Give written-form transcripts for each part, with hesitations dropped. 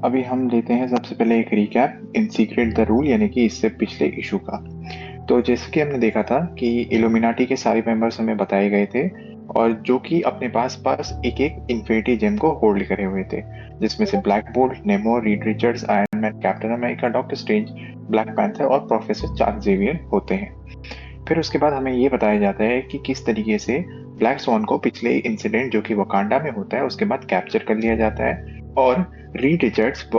अभी हम लेते हैं सबसे पहले एक recap in secret the rule यानी कि इससे पिछले इशू का। तो जैसे कि हमने देखा था कि इल्यूमिनाटी के सारे मेंबर्स हमें बताए गए थे और जो कि अपने पास पास एक एक इन्फिनिटी जेम को होल्ड करे हुए थे, जिसमें से black bolt, Nemo, Reed Richards, iron man, captain America, doctor strange, black panther और प्रोफेसर चार्ल्स जेवियर होते हैं। फिर उसके बाद हमें ये बताया जाता है कि किस तरीके से ब्लैक स्वॉन को पिछले इंसिडेंट जो कि वकांडा में होता है उसके बाद कैप्चर कर लिया जाता है और रीड रिचर्ड्स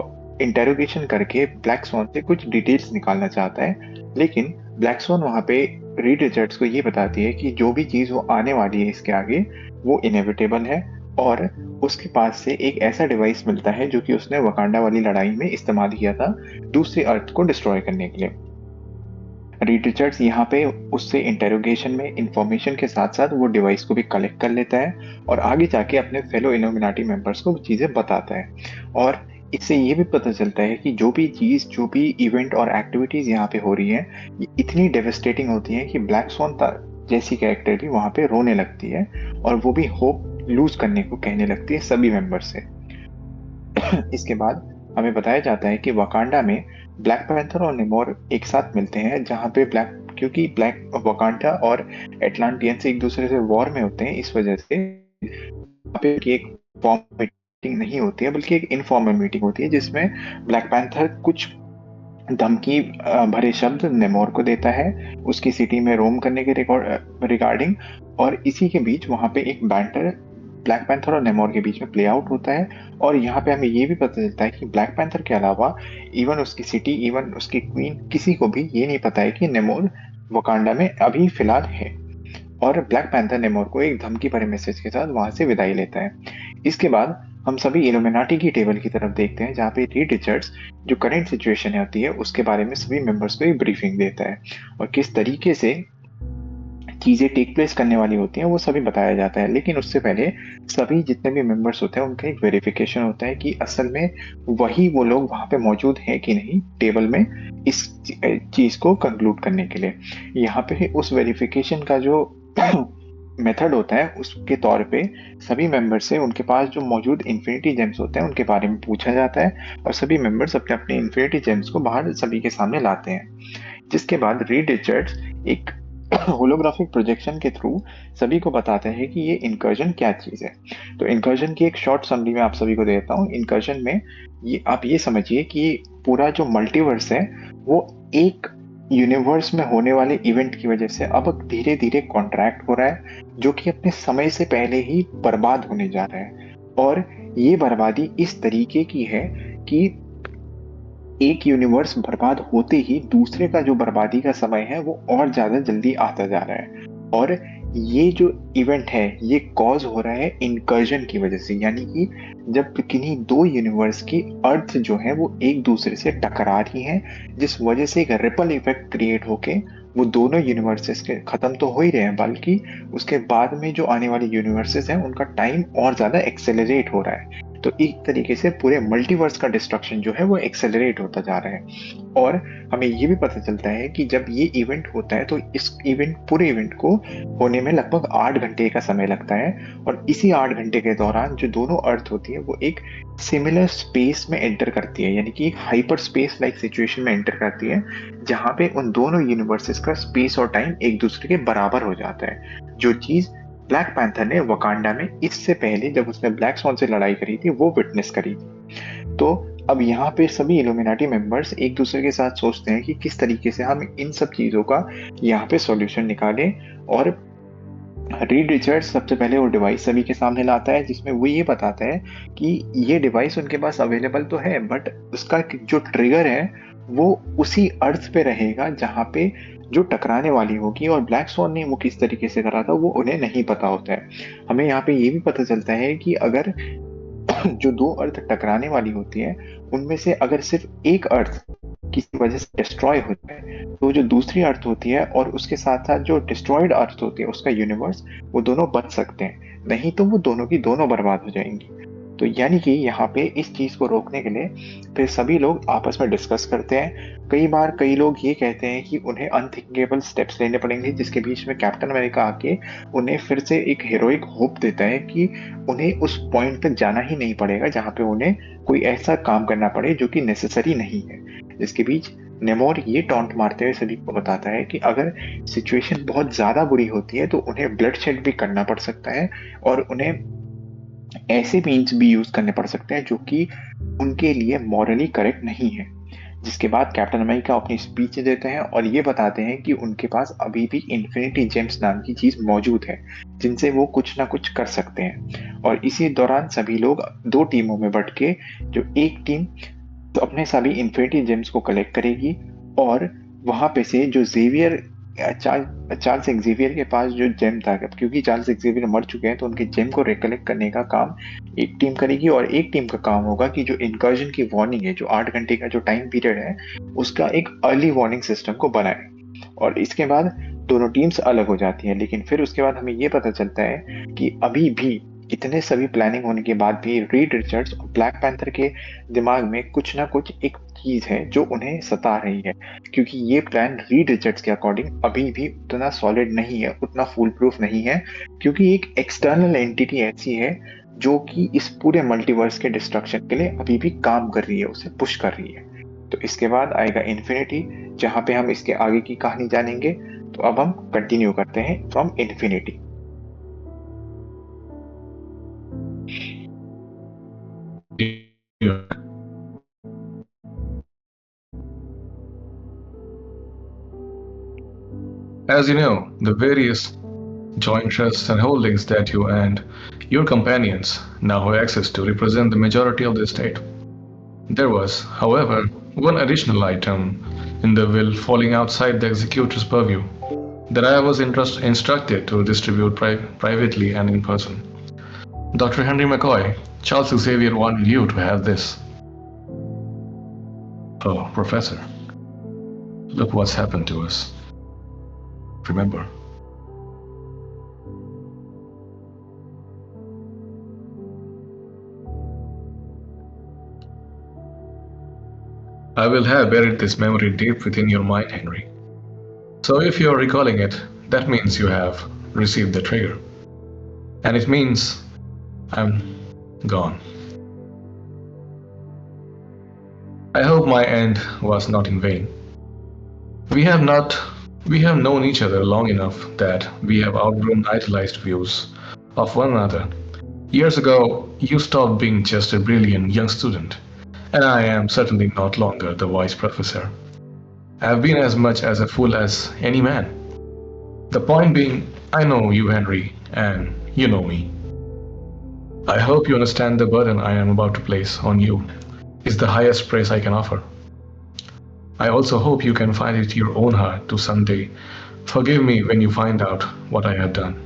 इंटेरोगेशन करके ब्लैक स्वॉन से कुछ डिटेल्स निकालना चाहता है, लेकिन ब्लैक स्वॉन वहां पे रीड रिचर्ड्स को ये बताती है कि जो भी चीज वो आने वाली है इसके आगे वो इनएविटेबल है और उसके पास से एक ऐसा डिवाइस मिलता है जो कि उसने वकांडा वाली लड़ाई में इस्तेमाल किया था दूसरी अर्थ को डिस्ट्रॉय करने के लिए। रीड रिचर्ड्स यहाँ पे उससे इंटेरोगेशन में इंफॉर्मेशन के साथ साथ वो डिवाइस को भी कलेक्ट कर लेता है और आगे जाके अपने फेलो इल्यूमिनाटी मेंबर्स को वो चीजें बताता है। और इससे ये भी पता चलता है कि जो भी चीज, जो भी इवेंट और एक्टिविटीज यहाँ पे हो रही है ये इतनी डेवस्टेटिंग होती है कि ब्लैक स्वॉन जैसी कैरेक्टर भी वहां पे रोने लगती है और वो भी होप लूज करने को कहने लगती है सभी मेंबर से। इसके बाद हमें बताया जाता है कि वकांडा में ब्लैक पैंथर और नेमोर एक साथ मिलते हैं, जहां पे क्योंकि ब्लैक वकांडा और एटलांटियंस एक दूसरे से वॉर में होते हैं, इस वजह से वहाँ पे एक फॉर्म मीटिंग नहीं होती है बल्कि एक इनफॉर्मल मीटिंग होती है जिसमें ब्लैक पैंथर कुछ धमकी भरे शब्द नेमोर को देता है उसकी सिटी में रोम करने के रिगार्डिंग। और इसी के बीच वहां पे एक बैंटर ब्लैक पैंथर और नेमोर के बीच में प्ले आउट होता है और यहाँ पे हमें ये भी पता चलता है कि ब्लैक पैंथर के अलावा इवन उसकी सिटी, इवन उसकी क्वीन, किसी को भी ये नहीं पता है कि नेमोर वकांडा में अभी फिलहाल है। और ब्लैक पैंथर नेमोर को एक धमकी भरे मैसेज के साथ वहां से विदाई लेता है। इसके बाद हम सभी इल्यूमिनाटी की टेबल की तरफ देखते हैं जहाँ पे रीड रिचर्ड्स जो करंट सिचुएशन होती है उसके बारे में सभी मेंबर्स को एक ब्रीफिंग देता है और किस तरीके से चीजें टेक प्लेस करने वाली होती हैं वो सभी बताया जाता है। लेकिन उससे पहले सभी जितने भी मेंबर्स होते हैं उनका एक वेरिफिकेशन होता है कि असल में वही वो लोग वहां पे मौजूद हैं कि नहीं टेबल में इस चीज को कंक्लूड करने के लिए। यहाँ पे उस वेरिफिकेशन का जो मेथड होता है उसके तौर पे सभी मेंबर से उनके पास जो मौजूद इन्फिनिटी जेम्स होते हैं उनके बारे में पूछा जाता है और सभी मेंबर्स अपने अपने इन्फिनिटी जेम्स को बाहर सभी के सामने लाते हैं। जिसके बाद रीड रिचर्ड्स एक होलोग्राफिक प्रोजेक्शन के थ्रू सभी को बताते हैं कि ये इनकर्जन क्या चीज है। तो इनकर्जन की एक शॉर्ट समरी मैं आप सभी को देता हूँ। इनकर्जन में ये आप ये समझिए कि पूरा जो मल्टीवर्स है वो एक यूनिवर्स में होने वाले इवेंट की वजह से अब धीरे धीरे कॉन्ट्रैक्ट हो रहा है जो कि अपने समय से पहले ही बर्बाद होने जा रहा है। और ये बर्बादी इस तरीके की है कि एक यूनिवर्स बर्बाद होते ही दूसरे का जो बर्बादी का समय है वो और ज्यादा जल्दी आता जा रहा है। और ये जो इवेंट है ये कॉज हो रहा है इनकर्जन की वजह से, यानी कि जब किन्हीं दो यूनिवर्स की अर्थ जो है वो एक दूसरे से टकरा रही हैं, जिस वजह से एक रिपल इफेक्ट क्रिएट होके वो दोनों यूनिवर्सेस के खत्म तो हो ही रहे हैं बल्कि उसके बाद में जो आने वाले यूनिवर्सेस हैं उनका टाइम और ज्यादा एक्सेलरेट हो रहा है। तो एक तरीके से पूरे मल्टीवर्स का डिस्ट्रक्शन जो है वो एक्सेलरेट होता जा रहा है। और हमें ये भी पता चलता है कि जब ये इवेंट होता है तो इस पूरे इवेंट को होने में लगभग 8 घंटे का समय लगता है और इसी 8 घंटे के दौरान जो दोनों अर्थ होती है वो एक सिमिलर स्पेस में एंटर करती है, यानी कि एक हाइपर स्पेस लाइक सिचुएशन में एंटर करती है जहां पे उन दोनों यूनिवर्सेस का स्पेस और टाइम एक दूसरे के बराबर हो जाता है। जो चीज ब्लैक पैंथर ने वकांडा में इससे पहले जब उसने ब्लैक स्वॉन से लड़ाई करी थी वो विटनेस करी थी। तो अब यहाँ पे सभी इल्यूमिनाटी मेंबर्स एक दूसरे के साथ सोचते हैं कि किस तरीके से हम इन सब चीजों का यहाँ पे सॉल्यूशन निकालें। और रीड रिचर्ड्स सबसे पहले वो डिवाइस सभी के सामने लाता है जिसमें वो ये बताता है कि ये डिवाइस उनके पास अवेलेबल तो है बट उसका जो ट्रिगर है वो उसी अर्थ पे रहेगा जहाँ पे जो टकराने वाली होगी, और ब्लैक स्वॉन ने वो किस तरीके से करा था वो उन्हें नहीं पता होता है। हमें यहाँ पे ये भी पता चलता है कि अगर जो दो अर्थ टकराने वाली होती है उनमें से अगर सिर्फ एक अर्थ किसी वजह से डिस्ट्रॉय हो जाए तो जो दूसरी अर्थ होती है और उसके साथ साथ जो डिस्ट्रॉयड अर्थ होती है उसका यूनिवर्स, वो दोनों बच सकते हैं, नहीं तो वो दोनों की दोनों बर्बाद हो जाएंगी। तो यानी कि यहाँ पे इस चीज़ को रोकने के लिए फिर सभी लोग आपस में डिस्कस करते हैं। कई बार कई लोग ये कहते हैं कि उन्हें अनथिंकेबल स्टेप्स लेने पड़ेंगे, जिसके बीच में कैप्टन अमेरिका आके उन्हें फिर से एक हीरोइक होप देता है कि उन्हें उस पॉइंट तक जाना ही नहीं पड़ेगा जहाँ पे उन्हें कोई ऐसा काम करना पड़े जो कि नेसेसरी नहीं है। जिसके बीच नेमोर ये टॉन्ट मारते हुए सभी को बताता है कि अगर सिचुएशन बहुत ज़्यादा बुरी होती है तो उन्हें ब्लड शेड भी करना पड़ सकता है और उन्हें ऐसे मीन्स भी यूज़ करने पड़ सकते हैं जो कि उनके लिए मॉरली करेक्ट नहीं है। जिसके बाद कैप्टन अमेरिका अपनी स्पीच देते हैं और ये बताते हैं कि उनके पास अभी भी इन्फिनिटी जेम्स नाम की चीज़ मौजूद है, जिनसे वो कुछ ना कुछ कर सकते हैं। और इसी दौरान सभी लोग 2 टीमों में बँट के जो एक टीम तो अपने सभी इन्फिनिटी जेम्स को कलेक्ट करेगी और वहाँ पे से जो ज़ेवियर चार्ल्स एक्ज़ेवियर के पास जो जेम था, क्योंकि चार्ल्स एक्ज़ेवियर मर चुके हैं तो उनके जेम को रिकलेक्ट करने का काम एक टीम करेगी और एक टीम का काम होगा कि जो इनकर्जन की वार्निंग है, जो 8 घंटे का जो टाइम पीरियड है, उसका एक अर्ली वार्निंग सिस्टम को बनाए। और इसके बाद दोनों टीम्स अलग हो जाती हैं, लेकिन फिर उसके बाद हमें ये पता चलता है कि अभी भी इतने सभी प्लानिंग होने के बाद भी रीड रिचर्ड्स और ब्लैक पैंथर के दिमाग में कुछ ना कुछ एक चीज़ है जो उन्हें सता रही है, क्योंकि ये प्लान रीड रिचर्ड्स के अकॉर्डिंग अभी भी उतना सॉलिड नहीं है, उतना फूल प्रूफ नहीं है, क्योंकि एक एक्सटर्नल एंटिटी ऐसी है जो कि इस पूरे मल्टीवर्स के डिस्ट्रक्शन के लिए अभी भी काम कर रही है, उसे पुश कर रही है। तो इसके बाद आएगा इन्फिनिटी, जहाँ पे हम इसके आगे की कहानी जानेंगे। तो अब हम कंटिन्यू करते हैं from infinity. As you know, the various joint trusts and holdings that you and your companions now have access to represent the majority of the estate. There was, however, one additional item in the will falling outside the executor's purview that I was instructed to distribute privately and in person. Dr. Henry McCoy, Charles Xavier wanted you to have this. Oh, Professor, look what's happened to us. Remember. I will have buried this memory deep within your mind, Henry. So if you are recalling it, that means you have received the trigger. And it means I'm gone. I hope my end was not in vain. We have known each other long enough that we have outgrown idealized views of one another. Years ago, you stopped being just a brilliant young student, and I am certainly not longer the wise professor. I have been as much as a fool as any man. The point being, I know you, Henry, and you know me. I hope you understand the burden I am about to place on you is the highest praise I can offer. I also hope you can find it your own heart to someday forgive me when you find out what I have done.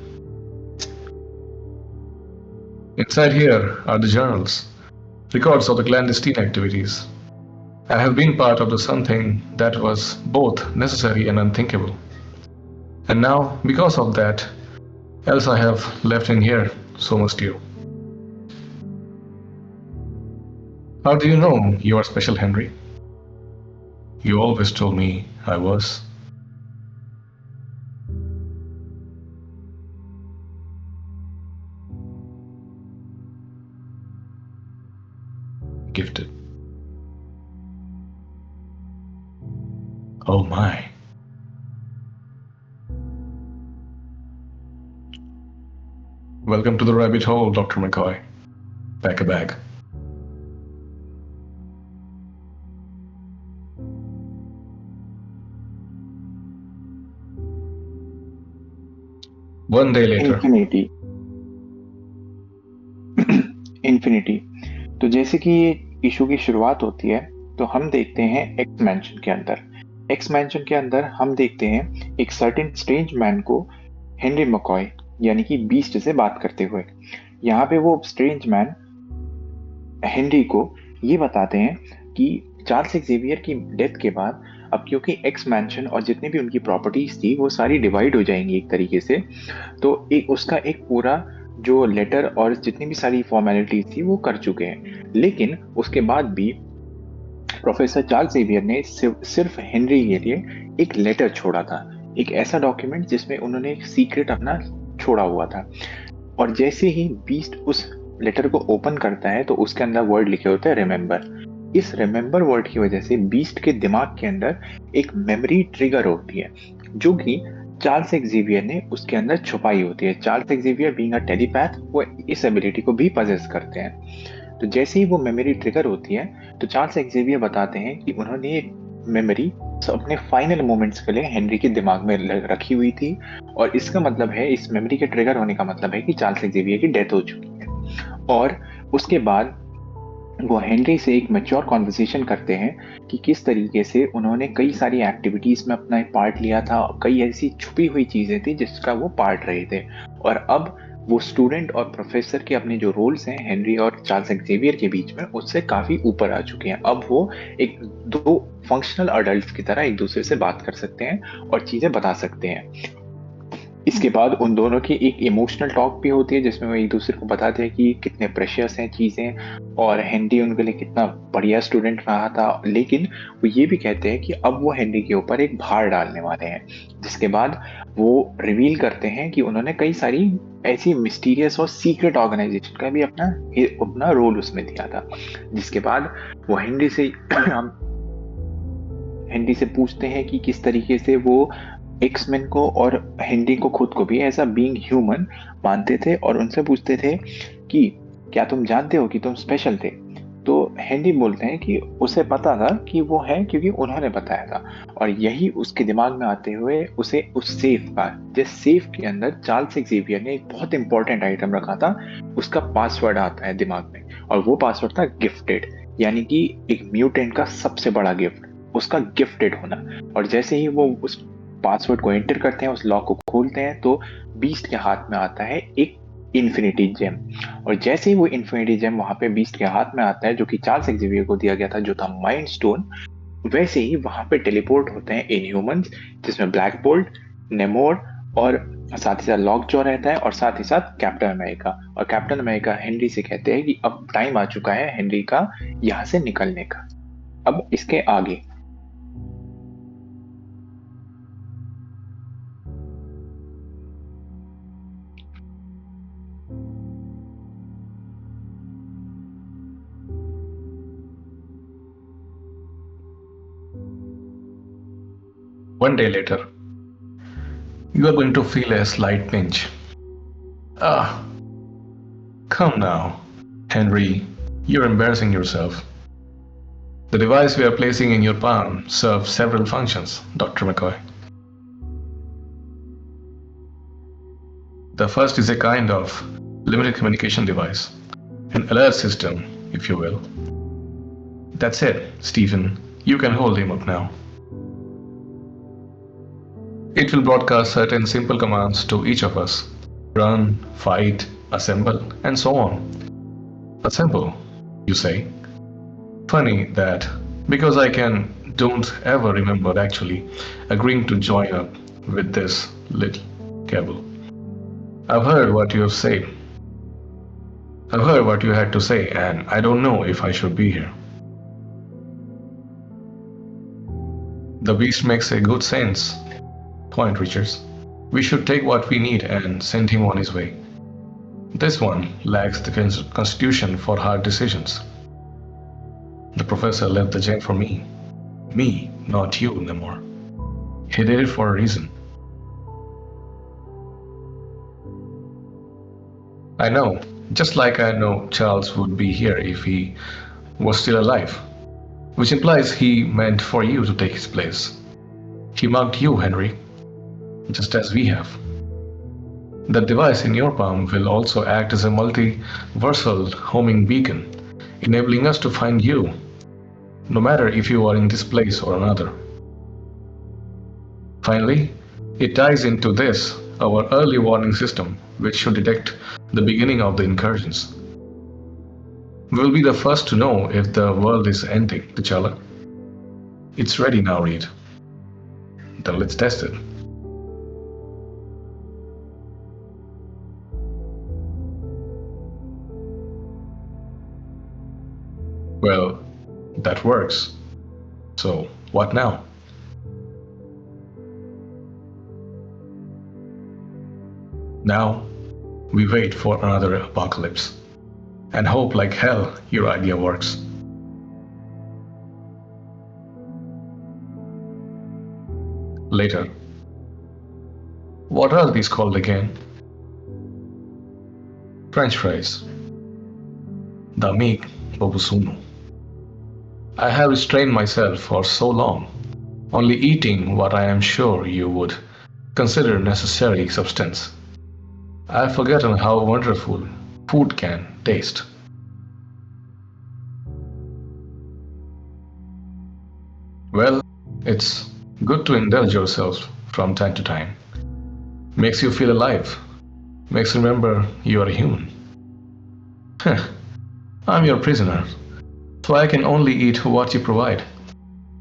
Inside here are the journals, records of the clandestine activities. I have been part of the something that was both necessary and unthinkable. And now, because of that, else I have left in here, so must you. How do you know you are special, Henry? You always told me I was. Gifted. Oh my. Welcome to the rabbit hole, Dr. McCoy. Pack a bag. One day later. Infinity. तो जैसे कि ये issue की शुरुआत होती है तो हम देखते हैं एक्स मैंशन के अंदर। एक्स मैंशन के अंदर हम देखते हैं एक सर्टेन स्ट्रेंज मैन को हेनरी मकॉय यानी कि बीस्ट से बात करते हुए। यहाँ पे वो स्ट्रेंज मैन हेनरी को ये बताते हैं कि चार्ल्स एक्जेवियर की डेथ के बाद अब क्योंकि एक्स मैंशन और जितनी भी उनकी प्रॉपर्टीज थी वो सारी डिवाइड हो जाएंगी एक तरीके से, तो एक उसका एक पूरा जो लेटर और जितनी भी सारी फॉर्मेलिटीज थी वो कर चुके हैं, लेकिन उसके बाद भी प्रोफेसर चार्ल्स जेवियर ने सिर्फ हेनरी के लिए एक लेटर छोड़ा था, एक ऐसा डॉक्यूमेंट जिसमें उन्होंने एक सीक्रेट अपना छोड़ा हुआ था। और जैसे ही बीस्ट उस लेटर को ओपन करता है तो उसके अंदर वर्ड लिखे होते हैं रिमेम्बर। इस रिमेम्बर वर्ड की वजह से बीस्ट के दिमाग के अंदर एक मेमोरी ट्रिगर होती है, जो कि चार्ल्स एक्जेवियर ने उसके अंदर छुपाई होती है। Charles Xavier being a telepath वो इस एबिलिटी को भी पजेस करते हैं। तो जैसे ही वो मेमोरी ट्रिगर होती है तो चार्ल्स एक्जेवियर बताते हैं कि उन्होंने एक मेमोरी अपने फाइनल मोमेंट्स के लिए हेनरी के दिमाग में रखी हुई थी, और इसका मतलब है, इस मेमोरी के ट्रिगर होने का मतलब है कि चार्ल्स एक्जेवियर की डेथ हो चुकी है। और उसके बाद वो हेनरी से एक मैच्योर कॉन्वर्सेशन करते हैं कि किस तरीके से उन्होंने कई सारी एक्टिविटीज में अपना पार्ट लिया था, कई ऐसी छुपी हुई चीजें थी जिसका वो पार्ट रहे थे, और अब वो स्टूडेंट और प्रोफेसर के अपने जो रोल्स हैं हेनरी और चार्ल्स एक्जेवियर के बीच में उससे काफी ऊपर आ चुके हैं। अब वो एक दो फंक्शनल अडल्ट की तरह एक दूसरे से बात कर सकते हैं और चीजें बता सकते हैं। इसके बाद उन दोनों की एक इमोशनल टॉक भी होती है जिसमें वो एक दूसरे को बताते हैं कि कितने प्रेशियस हैं चीज़ें, और हेनरी उनके लिए कितना बढ़िया स्टूडेंट रहा था। लेकिन वो ये भी कहते हैं कि अब वो हेनरी के ऊपर एक भार डालने वाले हैं, जिसके बाद वो रिवील करते हैं कि उन्होंने कई सारी ऐसी मिस्टीरियस और सीक्रेट ऑर्गेनाइजेशन का भी अपना अपना रोल उसमें दिया था। जिसके बाद वो हेनरी से पूछते हैं कि किस तरीके से वो एक्समैन को और हेनरी को खुद को भी ऐसा बीइंग ह्यूमन मानते थे, और उनसे पूछते थे कि क्या तुम जानते हो कि तुम स्पेशल थे। तो हेनरी बोलते हैं कि उसे पता था कि वो है क्योंकि उन्होंने बताया था, और यही उसके दिमाग में आते हुए उसे उस सेफ का, जिस सेफ के अंदर चार्ल्स एक्जेवियर ने एक बहुत इंपॉर्टेंट आइटम रखा था, उसका पासवर्ड आता है दिमाग में, और वो पासवर्ड था गिफ्टेड, यानी कि एक म्यूटेंट का सबसे बड़ा गिफ्ट, उसका गिफ्टेड होना। और जैसे ही वो उस पासवर्ड को एंटर करते हैं, उस लॉक को खोलते हैं, तो बीस्ट के हाथ में आता है एक इन्फिनिटी जेम। और जैसे ही वो इन्फिनिटी जेम वहां पे बीस्ट के हाथ में आता है, जो कि चार्ल्स एक्जेवियर को दिया गया था, जो था माइंड स्टोन, वैसे ही वहां पे टेलीपोर्ट होते हैं इनह्यूमंस, जिसमें ब्लैक बोल्ट, नेमोर, और साथ ही साथ लॉक जॉ रहता है, और साथ ही साथ कैप्टन अमेरिका। और कैप्टन अमेरिका हेनरी से कहते हैं कि अब टाइम आ चुका है हेनरी का यहाँ से निकलने का। अब इसके आगे One day later, you are going to feel a slight pinch. Ah, come now, Henry, you're embarrassing yourself. The device we are placing in your palm serves several functions, Dr. McCoy. The first is a kind of limited communication device, an alert system, if you will. That's it, Stephen. You can hold him up now. It will broadcast certain simple commands to each of us: run, fight, assemble, and so on. Assemble, you say? Funny that, because don't ever remember actually agreeing to join up with this little cable. I've heard what you have said. I've heard what you had to say, and I don't know if I should be here. The beast makes a good sense point, Richards. We should take what we need and send him on his way. This one lacks the constitution for hard decisions. The professor left the gem for me. Me, not you, Namor. He did it for a reason. I know, just like I know Charles would be here if he was still alive, which implies he meant for you to take his place. He marked you, Henry, just as we have. The device in your palm will also act as a multiversal homing beacon, enabling us to find you, no matter if you are in this place or another. Finally, it ties into this, our early warning system, which should detect the beginning of the incursions. We'll be the first to know if the world is ending, T'Challa. It's ready now, Reed. Then let's test it. Well, that works. So, what now? Now, we wait for another apocalypse and hope like hell your idea works. Later. What are these called again? French fries. Damik Bobusuno. I have restrained myself for so long, only eating what I am sure you would consider necessary substance. I have forgotten how wonderful food can taste. Well, it's good to indulge yourself from time to time. Makes you feel alive. Makes you remember you are a human. I'm your prisoner, so I can only eat what you provide.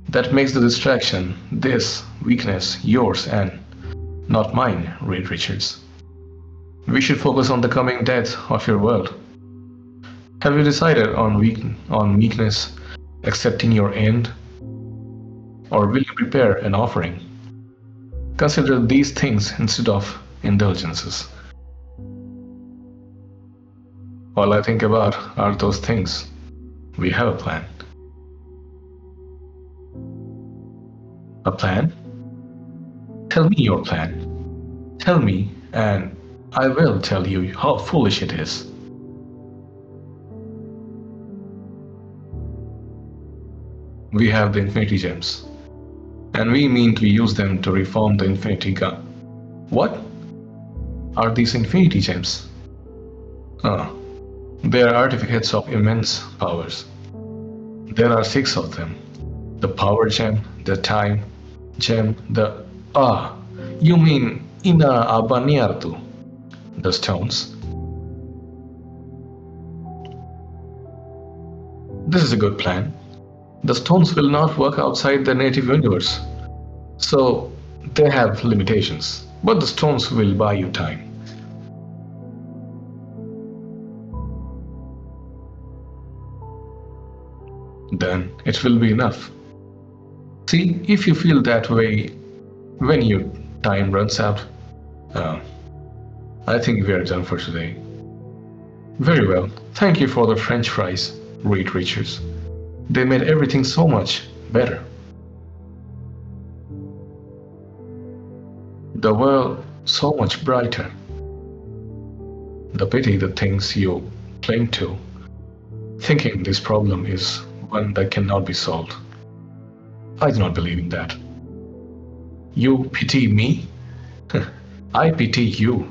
That makes the distraction, this weakness, yours and not mine, Reed Richards. We should focus on the coming death of your world. Have you decided on weakness, accepting your end, or will you prepare an offering? Consider these things instead of indulgences. All I think about are those things. We have a plan. A plan? Tell me your plan. Tell me, and I will tell you how foolish it is. We have the Infinity Gems, and we mean to use them to reform the Infinity Gun. What are these Infinity Gems? They are artifacts of immense powers. There are 6 of them. The Power Gem, the Time Gem, the... you mean Ina Abaniartu, the stones. This is a good plan. The stones will not work outside the native universe, so they have limitations, but the stones will buy you time. Then it will be enough. See, if you feel that way when your time runs out, I think we are done for today. Very well. Thank you for the French fries, Reed Richards. They made everything so much better. The world so much brighter. The pity the things you cling to, thinking this problem is one that cannot be solved. I do not believe in that. You pity me? I pity you,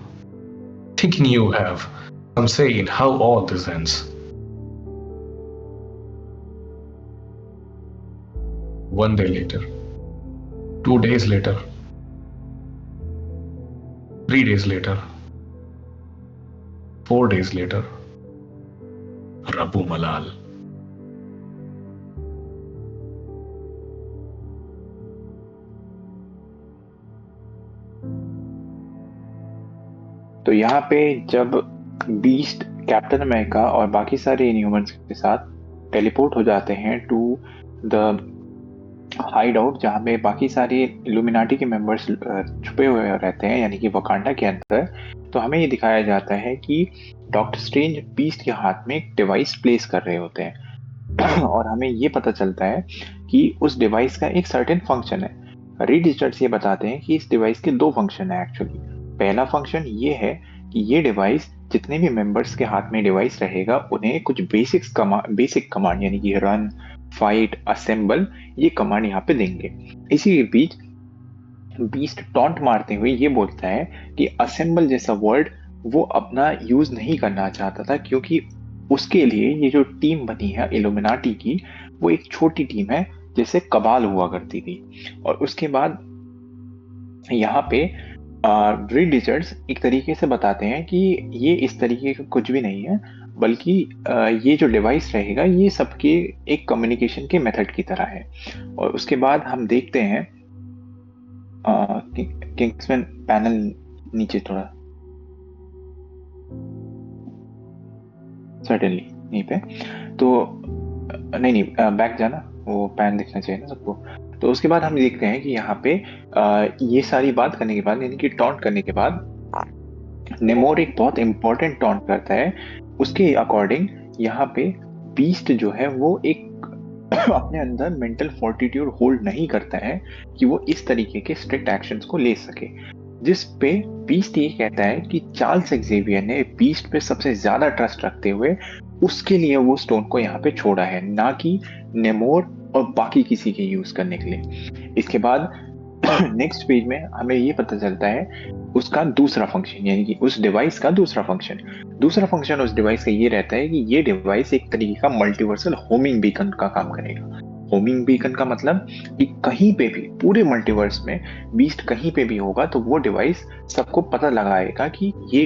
thinking you have some say in how all this ends. One day later, 2 days later, 3 days later, 4 days later, Rabu Malal. तो यहाँ पे जब beast captain America और बाकी सारे इनह्यूमन्स के साथ teleport हो जाते हैं टू द हाइड आउट जहाँ पे बाकी सारे इल्यूमिनाटी के मेंबर्स छुपे हुए रहते हैं यानी कि वकांडा के अंदर, तो हमें ये दिखाया जाता है कि डॉक्टर स्ट्रेंज बीस्ट के हाथ में एक डिवाइस प्लेस कर रहे होते हैं और हमें ये पता चलता है कि उस डिवाइस का एक सर्टेन फंक्शन है। रीड रिचर्ड्स ये बताते हैं कि इस डिवाइस के 2 फंक्शन है एक्चुअली। पहला फंक्शन ये है कि ये डिवाइस जितने भी मेंबर्स के हाथ में डिवाइस रहेगा उन्हें कुछ बेसिक कमांड यानी कि रन, फाइट, असेंबल, ये कमांड यहाँ पे देंगे। इसी के बीच बीस्ट टॉन्ट मारते हुए ये बोलता है कि असेंबल जैसा वर्ड वो अपना यूज नहीं करना चाहता था क्योंकि उसके लिए ये जो टीम बनी है इल्यूमिनाटी की वो एक छोटी टीम है जैसे कबाल हुआ करती थी। और उसके बाद यहाँ पे रीड रिचर्ड्स एक तरीके से बताते हैं कि ये इस तरीके का कुछ भी नहीं है बल्कि ये जो डिवाइस रहेगा ये सबके एक कम्युनिकेशन के मेथड की तरह है। और उसके बाद हम देखते हैं किंग्समैन पैनल नीचे थोड़ा सर्टेनली यहीं पे, तो नहीं नहीं, बैक जाना, वो पैन दिखना चाहिए ना सबको। तो उसके बाद हम देखते हैं कि यहाँ पे ये सारी बात करने के बाद, यानी कि टॉन्ट करने के बाद, नेमोर एक बहुत इंपॉर्टेंट टॉन्ट करता है। उसके अकॉर्डिंग यहाँ पे बीस्ट जो है वो एक अपने अंदर मेंटल फोर्टिट्यूड होल्ड नहीं करता है कि वो इस तरीके के स्ट्रिक्ट एक्शंस को ले सके। जिस पे बीस्ट ये कहता है कि चार्ल्स एक्जेवियर ने बीस्ट पे सबसे ज्यादा ट्रस्ट रखते हुए उसके लिए वो स्टोन को यहाँ पे छोड़ा है, ना कि नेमोर और बाकी किसी के यूज करने के लिए। इसके बाद नेक्स्ट पेज में हमें ये पता चलता है उसका दूसरा फंक्शन, यानी कि उस डिवाइस का दूसरा फंक्शन उस डिवाइस का ये रहता है कि ये डिवाइस एक तरीके का मल्टीवर्सल होमिंग बीकन का काम करेगा। होमिंग बीकन का मतलब कि कहीं पे भी पूरे मल्टीवर्स में बीस्ट कहीं पे भी होगा तो वो डिवाइस सबको पता लगाएगा कि ये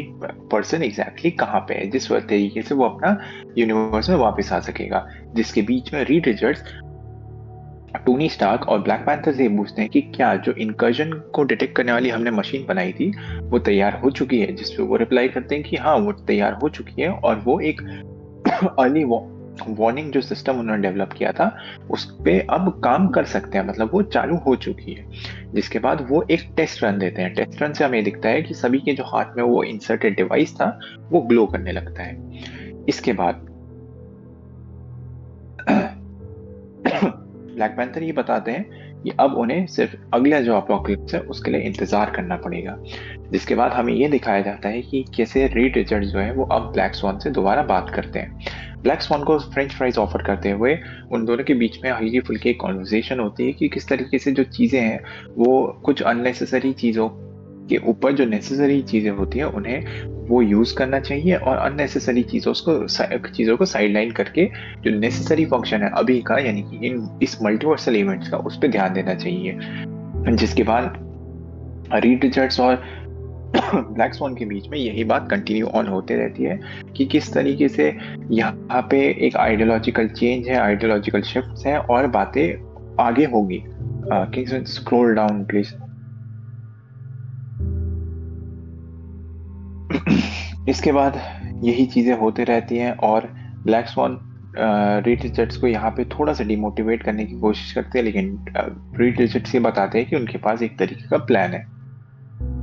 पर्सन एग्जैक्टली कहाँ पे है, जिस तरीके से वो अपना यूनिवर्स में वापस आ सकेगा। जिसके बीच में रीड रिचर्ड्स टोनी स्टार्क और ब्लैक पैंथर से पूछते हैं कि क्या जो इनकर्जन को डिटेक्ट करने वाली हमने मशीन बनाई थी वो तैयार हो चुकी है, जिस पे वो रिप्लाई करते हैं कि हाँ वो तैयार हो चुकी है, और वो एक अर्ली वार्निंग जो सिस्टम उन्होंने डेवलप किया था उस पे अब काम कर सकते हैं, मतलब वो चालू हो चुकी है। जिसके बाद वो एक टेस्ट रन देते हैं। टेस्ट रन से हमें दिखता है कि सभी के जो हाथ में वो इंसर्टेड डिवाइस था वो ग्लो करने लगता है। इसके बाद ब्लैक पैंथर ये बताते हैं कि अब उन्हें सिर्फ अगला जो अपोकलिप्स है उसके लिए इंतजार करना पड़ेगा। जिसके बाद हमें ये दिखाया जाता है कि कैसे रीड रिचर्ड्स जो है वो अब ब्लैक स्वान से दोबारा बात करते हैं। ब्लैक स्वान को फ्रेंच फ्राइज ऑफर करते हुए उन दोनों के बीच में हल्की फुल्की एक कॉन्वर्सेशन होती है कि किस तरीके से जो चीजें हैं वो कुछ अननेसेसरी चीजों के ऊपर, जो नेसेसरी चीजें होती हैं उन्हें वो यूज करना चाहिए और अननेसेसरी चीजों को साइडलाइन करके जो नेसेसरी फंक्शन है अभी का, यानी कि इस मल्टीवर्सल इवेंट्स का, उस पर ध्यान देना चाहिए। जिसके बाद रीड रिचर्ड्स और ब्लैक स्वान के बीच में यही बात कंटिन्यू ऑन होते रहती है कि किस तरीके से यहाँ पे एक आइडियोलॉजिकल चेंज है, आइडियोलॉजिकल शिफ्ट्स हैं और बातें आगे होगी। Kingsman scroll down please. इसके बाद यही चीजें होते रहती हैं और ब्लैक स्वान रीड रिचर्ड्स को यहाँ पे थोड़ा सा डिमोटिवेट करने की कोशिश करते हैं, लेकिन रीड रिचर्ड्स ये बताते हैं कि उनके पास एक तरीके का प्लान है।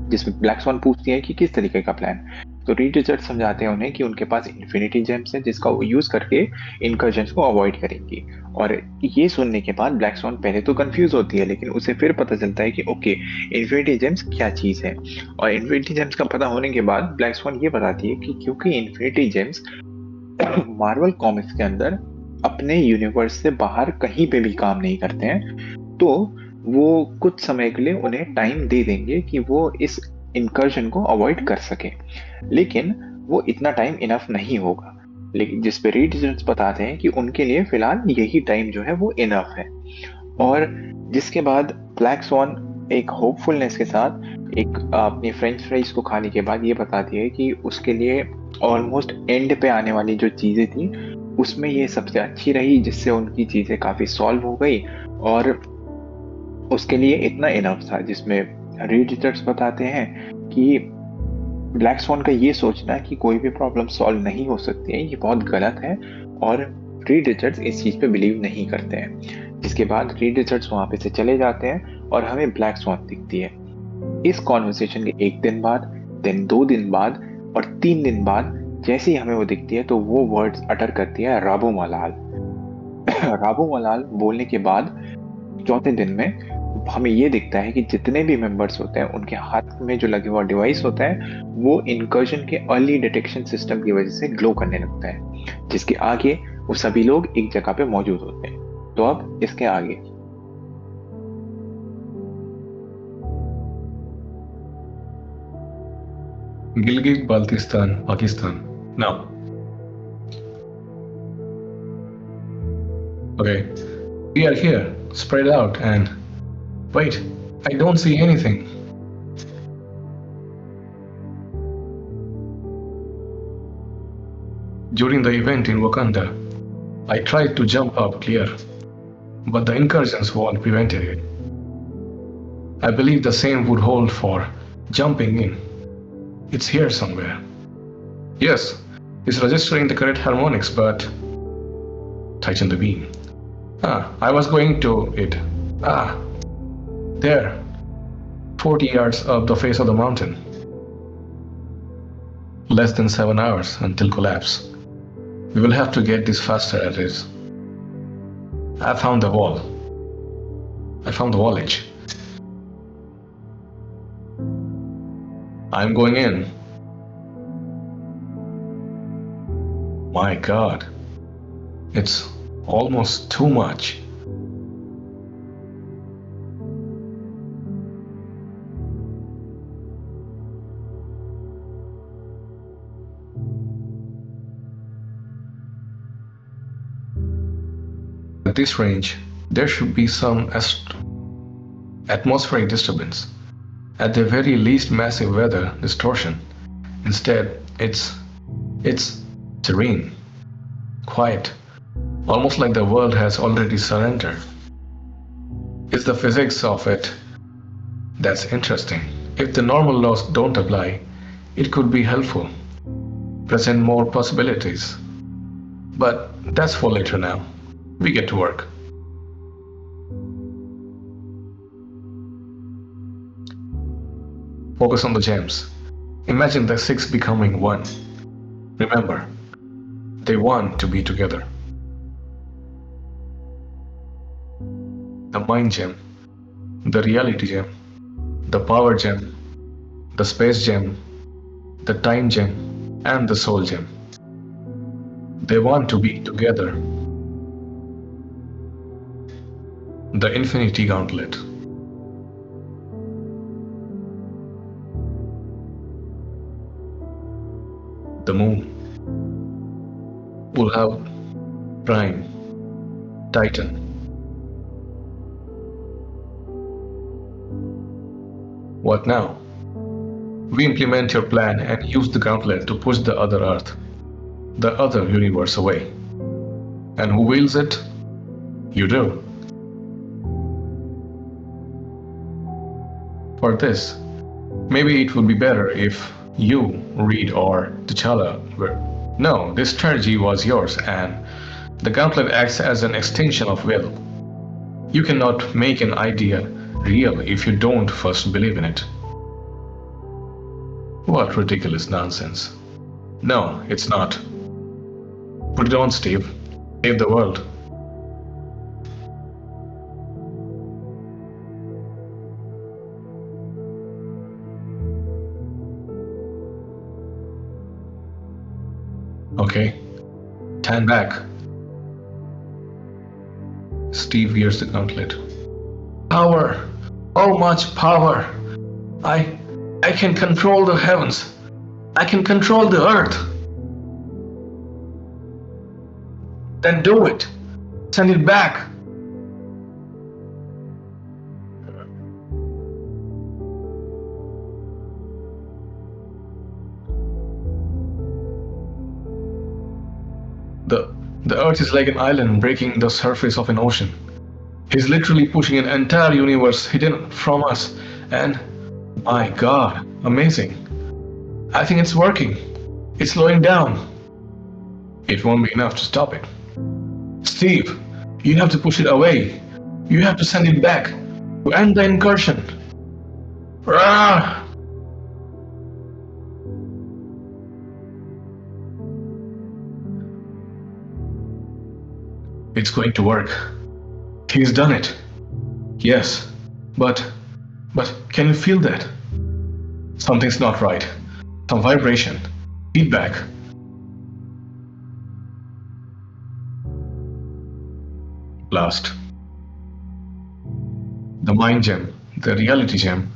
जिसमें ब्लैक स्वान पूछती है कि किस तरीके का प्लान। तो रीड रिचर्ड्स समझाते हैं उन्हें कि उनके पास इन्फिनिटी जेम्स है जिसका वो यूज करके इनकर्जन्स को अवॉइड करेंगी। और ये सुनने के बाद ब्लैक स्वान पहले तो कंफ्यूज होती है, लेकिन उसे फिर पता चलता है कि ओके इन्फिनिटी जेम्स क्या चीज है। और इन्फिनिटी जेम्स का पता होने के बाद ब्लैक स्वान ये बताती है कि क्योंकि इन्फिनिटी जेम्स मार्वल कॉमिक्स के अंदर अपने यूनिवर्स से बाहर कहीं पे भी काम नहीं करते हैं, तो वो कुछ समय के लिए उन्हें टाइम दे देंगे कि वो इस इंकर्जन को अवॉइड कर सके, लेकिन वो इतना टाइम इनफ नहीं होगा। लेकिन जिस पे रीड रिचर्ड्स बताते हैं कि उनके लिए फिलहाल यही टाइम जो है वो इनफ है। और जिसके बाद ब्लैक स्वान एक होपफुलनेस के साथ एक अपनी फ्रेंच फ्राइज को खाने के बाद ये बताती है कि उसके लिए ऑलमोस्ट एंड पे आने वाली जो चीजें थी उसमें ये सबसे अच्छी रही, जिससे उनकी चीजें काफी सॉल्व हो गई और उसके लिए इतना इनफ था। जिसमें रीड रिचर्ड्स बताते हैं कि ब्लैक स्वान का ये सोचना कि कोई भी प्रॉब्लम सॉल्व नहीं हो सकती है ये बहुत गलत है, और रीड रिचर्ड्स इस चीज पे बिलीव नहीं करते हैं। जिसके बाद रीड रिचर्ड्स वहां पे से चले जाते हैं और हमें ब्लैक स्वान दिखती है। इस कॉन्वर्सेशन के एक दिन बाद, देन 2 दिन बाद और 3 दिन बाद जैसे ही हमें वो दिखती है तो वो वर्ड्स अटर करती है राबो मलाल। राबो मलाल बोलने के बाद चौथे दिन में हमें ये दिखता है कि जितने भी मेंबर्स होते हैं उनके हाथ में जो लगे हुआ डिवाइस होता है वो इनकर्जन के अर्ली डिटेक्शन सिस्टम की वजह से ग्लो करने लगता है, जिसके आगे वो सभी लोग एक जगह पे मौजूद होते हैं। तो अब इसके आगे Gilgit Baltistan, Pakistan. Now. Okay. We are here, spread out, and wait, I don't see anything. During the event in Wakanda, I tried to jump up clear, but the incursions wall prevented it. I believe the same would hold for jumping in. It's here somewhere. Yes, it's registering the correct harmonics, but Tighten the beam. I was going to it. There. 40 yards up the face of the mountain. Less than 7 hours until collapse. We will have to get this faster at it. I found the wall. I found the wall edge. I'm going in. My God. It's almost too much. At this range, there should be some atmospheric disturbance. At the very least, massive weather distortion. Instead, it's serene, quiet, almost like the world has already surrendered. It's the physics of it that's interesting. If the normal laws don't apply, it could be helpful, present more possibilities. But that's for later now. We get to work. Focus on the gems. Imagine the 6 becoming 1. Remember, they want to be together. The mind gem, the reality gem, the power gem, the space gem, the time gem, and the soul gem. They want to be together. The Infinity Gauntlet. The moon will have Prime, Titan. What now? We implement your plan and use the gauntlet to push the other Earth, the other universe away. And who wields it? You do. For this, maybe it would be better if you, Reed, or T'Challa were. No, this strategy was yours, and the gauntlet acts as an extension of will. You cannot make an idea real if you don't first believe in it. What ridiculous nonsense. No, it's not. Put it on, Steve. Save the world. Okay. Stand back. Steve wears the gauntlet. Power! Oh, much power! I can control the heavens. I can control the earth. Then do it. Send it back. The earth is like an island breaking the surface of an ocean. He's literally pushing an entire universe hidden from us, and my God, amazing. I think it's working. It's slowing down. It won't be enough to stop it. Steve, you have to push it away. You have to send it back to end the incursion. Rah! It's going to work. He's done it. Yes, but can you feel that? Something's not right. Some vibration. Feedback. Blast. The mind gem, the reality gem,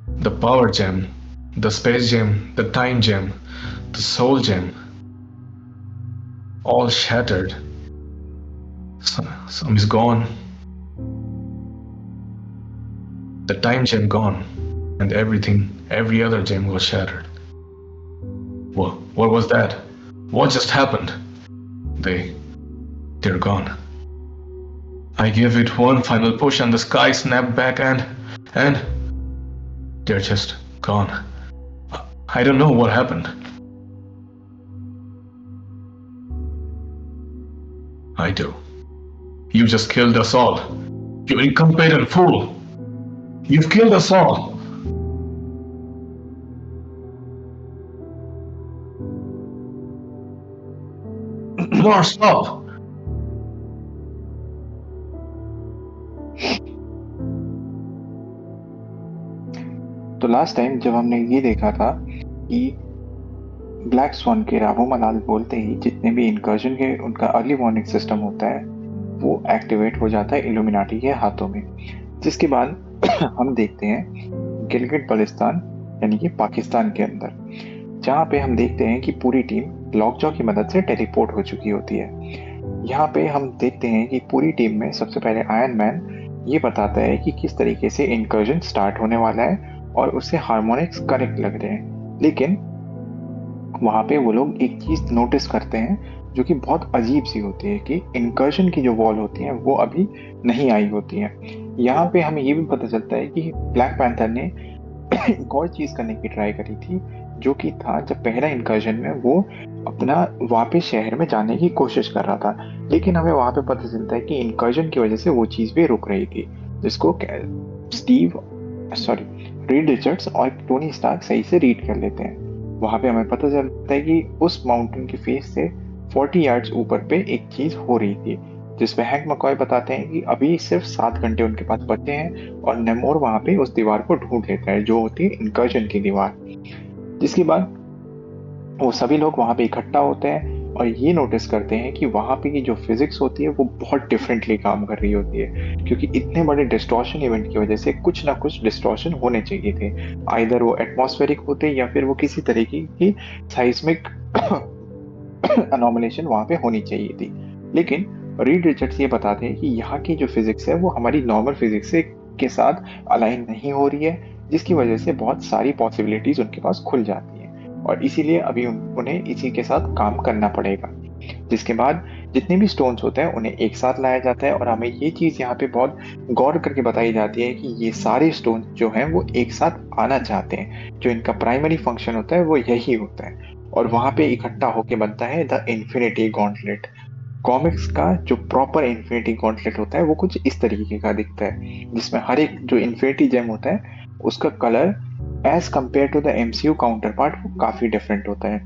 the power gem, the space gem, the time gem, the soul gem. All shattered. Some is gone. The time gem gone, and every other gem was shattered. What was that? What just happened? They're gone. I gave it one final push and the sky snapped back and they're just gone. I don't know what happened. I do. You just killed us all. You incompetent fool. You've killed us all. Lord, stop. तो last time जब हमने ये देखा था कि black sworn के रावो मलाल बोलते ही जितने भी इनकर्जन के उनका अर्ली वार्निंग सिस्टम होता है वो एक्टिवेट हो जाता है इल्यूमिनाटी के हाथों में, जिसके बाद हम देखते हैं गिलगिट बल्तिस्तान यानी कि पाकिस्तान के अंदर, जहाँ पे हम देखते हैं कि पूरी टीम लॉकजॉ की मदद से टेलीपोर्ट हो चुकी होती है। यहाँ पे हम देखते हैं कि पूरी टीम में सबसे पहले आयरन मैन ये बताता है कि किस तरीके से इनकर्जन स्टार्ट होने वाला है और उससे हार्मोनिक्स करेक्ट लग रहे हैं, लेकिन वहाँ पे वो लोग एक चीज नोटिस करते हैं जो कि बहुत अजीब सी होती है कि इनकर्जन की जो वॉल होती है वो अभी नहीं आई होती है। यहाँ पे हमें ये भी पता चलता है कि ब्लैक पैंथर ने एक और चीज करने की ट्राई करी थी, जो कि था जब पहला इनकर्जन में वो अपना वापस शहर में जाने की कोशिश कर रहा था, लेकिन हमें वहां पे पता चलता है कि इनकर्जन की वजह से वो चीज भी रुक रही थी, जिसको रीड रिचर्ड्स और टोनी स्टार्क सही से रीड कर लेते हैं। वहां पे हमें पता चलता है कि उस माउंटेन के फेस से 40 यार्ड्स ऊपर पे एक चीज हो रही थी, जिसमें हैंक मकॉय बताते हैं कि अभी सिर्फ 7 घंटे उनके पास बचे हैं और नेमोर वहां पे उस दीवार को ढूंढ लेता है जो होती है इनकर्जन की दीवार। जिसके बाद वो सभी लोग वहां पे इकट्ठा होते हैं और ये नोटिस करते हैं कि वहां पे की जो फिजिक्स होती है वो बहुत डिफरेंटली काम कर रही होती है, क्योंकि इतने बड़े डिस्टॉर्शन इवेंट की वजह से कुछ ना कुछ डिस्टॉर्शन होने चाहिए थे, आइदर वो एटमॉस्फेरिक होते या फिर वो किसी तरीके की साइस्मिक अनोमलेशन वहां पे होनी चाहिए थी। लेकिन रीड रिचर्ड्स ये बताते हैं कि यहाँ की जो फिजिक्स है वो हमारी नॉर्मल फिजिक्स से के साथ अलाइन नहीं हो रही है, जिसकी वजह से बहुत सारी पॉसिबिलिटीज उनके पास खुल जाती हैं और इसीलिए अभी उन्हें इसी के साथ काम करना पड़ेगा। जिसके बाद जितने भी स्टोन्स होते हैं उन्हें एक साथ लाया जाता है और हमें ये चीज यहाँ पे बहुत गौर करके बताई जाती है कि ये सारे स्टोन्स जो हैं वो एक साथ आना चाहते हैं, जो इनका प्राइमरी फंक्शन होता है वो यही होता है और वहां पे इकट्ठा होके बनता है द इन्फिनिटी गॉन्टलेट। कॉमिक्स का जो प्रॉपर इन्फिनिटी गॉन्टलेट होता है वो कुछ इस तरीके का दिखता है, जिसमें हर एक जो इन्फिनिटी जेम होता है उसका colour as compare to the MCU counterpart वो काफी डिफरेंट होता है।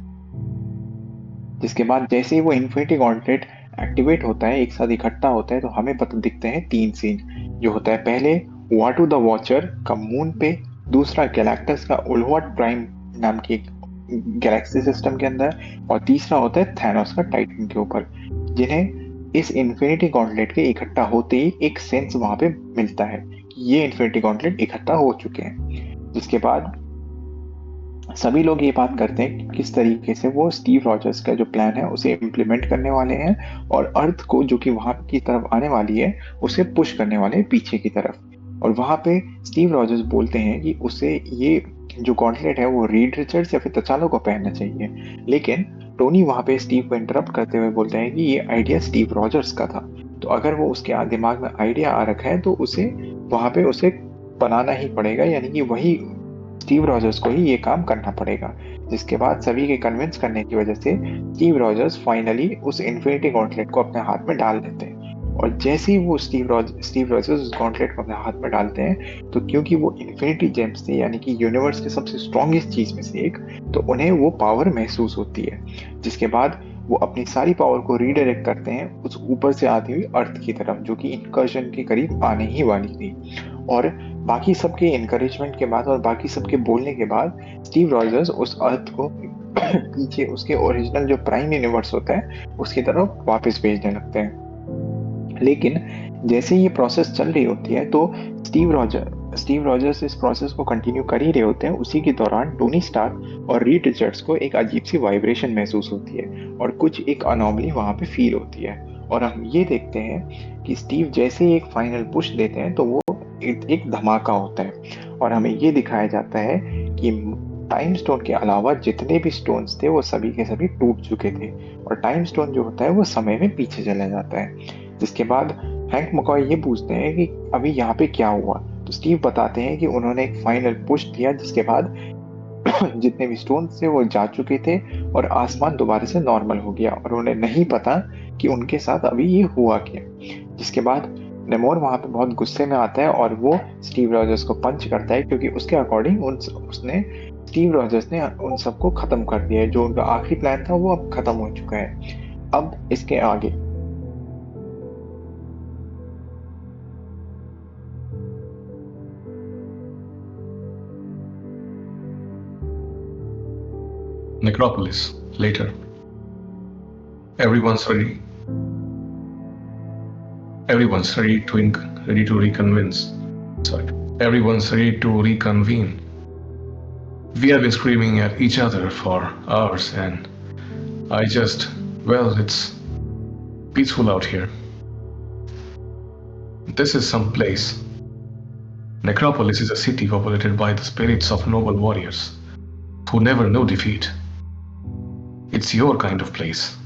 जिसके बाद जैसे ही वो इन्फिनिटी गॉन्टलेट एक्टिवेट होता है, एक साथ इकट्ठा होता है, तो हमें पता दिखते हैं 3 सीन, जो होता है पहले वाटू द वॉचर का मून पे, दूसरा गैलेक्टस का उल्हुआट प्राइम नाम की एक गैलेक्सी सिस्टम के अंदर, और तीसरा होता है थैनोस का टाइटन के ऊपर, जिन्हें इस इन्फिनिटी गॉन्टलेट के इकट्ठा होते ही एक सेंस वहां पे मिलता है कि ये इन्फिनिटी गॉन्टलेट इकट्ठा हो चुके हैं। जिसके बाद सभी लोग ये बात करते हैं कि किस तरीके से वो स्टीव रॉजर्स का जो प्लान है उसे इम्प्लीमेंट करने वाले हैं और अर्थ को जो कि वहां की तरफ आने वाली है उसे पुश करने वाले हैं पीछे की तरफ। और वहां पे स्टीव रॉजर्स बोलते हैं कि उसे ये जो गॉन्टलेट है वो रीड रिचर्ड्स या फिर तचालो को पहनना चाहिए, लेकिन टोनी वहां पे स्टीव को इंटरप्ट करते हुए बोलते हैं कि ये आइडिया स्टीव रॉजर्स का था, तो अगर वो उसके दिमाग में आइडिया आ रखा है तो उसे वहां पे उसे बनाना ही पड़ेगा, यानी कि वही स्टीव रॉजर्स को ही ये काम करना पड़ेगा। जिसके बाद सभी के कन्विंस करने की वजह से स्टीव रॉजर्स फाइनली उस इन्फिनिटी गॉन्टलेट को अपने हाथ में डाल देते हैं। और जैसे ही वो स्टीव रॉजर्स उस गॉन्टलेट को अपने हाथ में डालते हैं, तो क्योंकि वो इन्फिनिटी जेम्स थे यानी कि यूनिवर्स के सबसे स्ट्रॉन्गेस्ट चीज में से एक, तो उन्हें वो पावर महसूस होती है। जिसके बाद वो अपनी सारी पावर को रीडायरेक्ट करते हैं उस ऊपर से आती हुई अर्थ की तरफ, जो कि इनकर्जन के करीब आने ही वाली थी। और बाकी सबके इनकरेजमेंट के बाद और बाकी सबके बोलने के बाद स्टीव रॉजर्स उस अर्थ को पीछे उसके ओरिजिनल जो प्राइम यूनिवर्स होता है उसकी तरफ वापस भेजने लगते हैं। लेकिन जैसे ये प्रोसेस चल रही होती है तो स्टीव रॉजर्स इस प्रोसेस को कंटिन्यू कर ही रहे होते हैं, उसी के दौरान टोनी स्टार्क और रीड रिचर्ड्स को एक अजीब सी वाइब्रेशन महसूस होती है और कुछ एक अनोमली वहां पे फील होती है। और हम ये देखते हैं कि स्टीव जैसे ही एक फाइनल पुश देते हैं तो वो एक धमाका होता है और हमें ये दिखाया जाता है कि टाइम स्टोन के अलावा जितने भी स्टोन्स थे वो सभी के सभी टूट चुके थे और टाइम स्टोन जो होता है वो समय में पीछे चला जाता है। जिसके बाद हैंक मकॉय ये पूछते हैं कि अभी यहाँ पे क्या हुआ, तो स्टीव बताते हैं कि उन्होंने एक फाइनल पुश दिया जिसके बाद जितने भी स्टोन थे वो जा चुके थे और आसमान दोबारा से नॉर्मल हो गया और उन्हें नहीं पता कि उनके साथ अभी ये हुआ क्या। जिसके बाद नेमोर वहाँ पे बहुत गुस्से में आता है और वो स्टीव रॉजर्स को पंच करता है, क्योंकि उसके अकॉर्डिंग उसने स्टीव रॉजर्स ने उन सबको खत्म कर दिया है। जो उनका आखिरी प्लान था वो अब खत्म हो चुका है। अब इसके आगे Necropolis. Later. Everyone's ready. Everyone's ready to reconvince. Sorry. Everyone's ready to reconvene. We have been screaming at each other for hours, and it's peaceful out here. This is some place. Necropolis is a city populated by the spirits of noble warriors who never know defeat. It's your kind of place.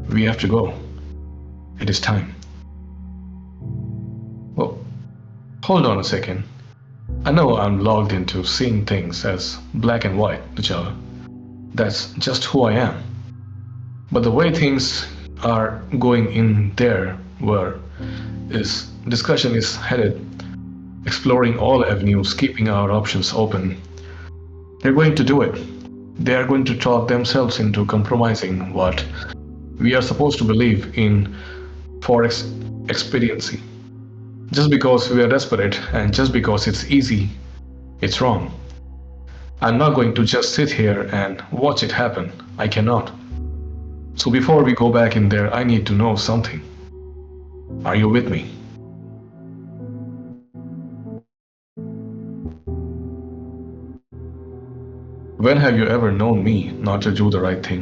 We have to go. It is time. Oh, hold on a second. I know I'm logged into seeing things as black and white, T'Challa. That's just who I am. But the way things are going in there discussion is headed, exploring all avenues, keeping our options open. They're going to do it. They are going to talk themselves into compromising what we are supposed to believe in for expediency. Just because we are desperate and just because it's easy, it's wrong. I'm not going to just sit here and watch it happen. I cannot. So before we go back in there, I need to know something. Are you with me? When have you ever known me not to do the right thing?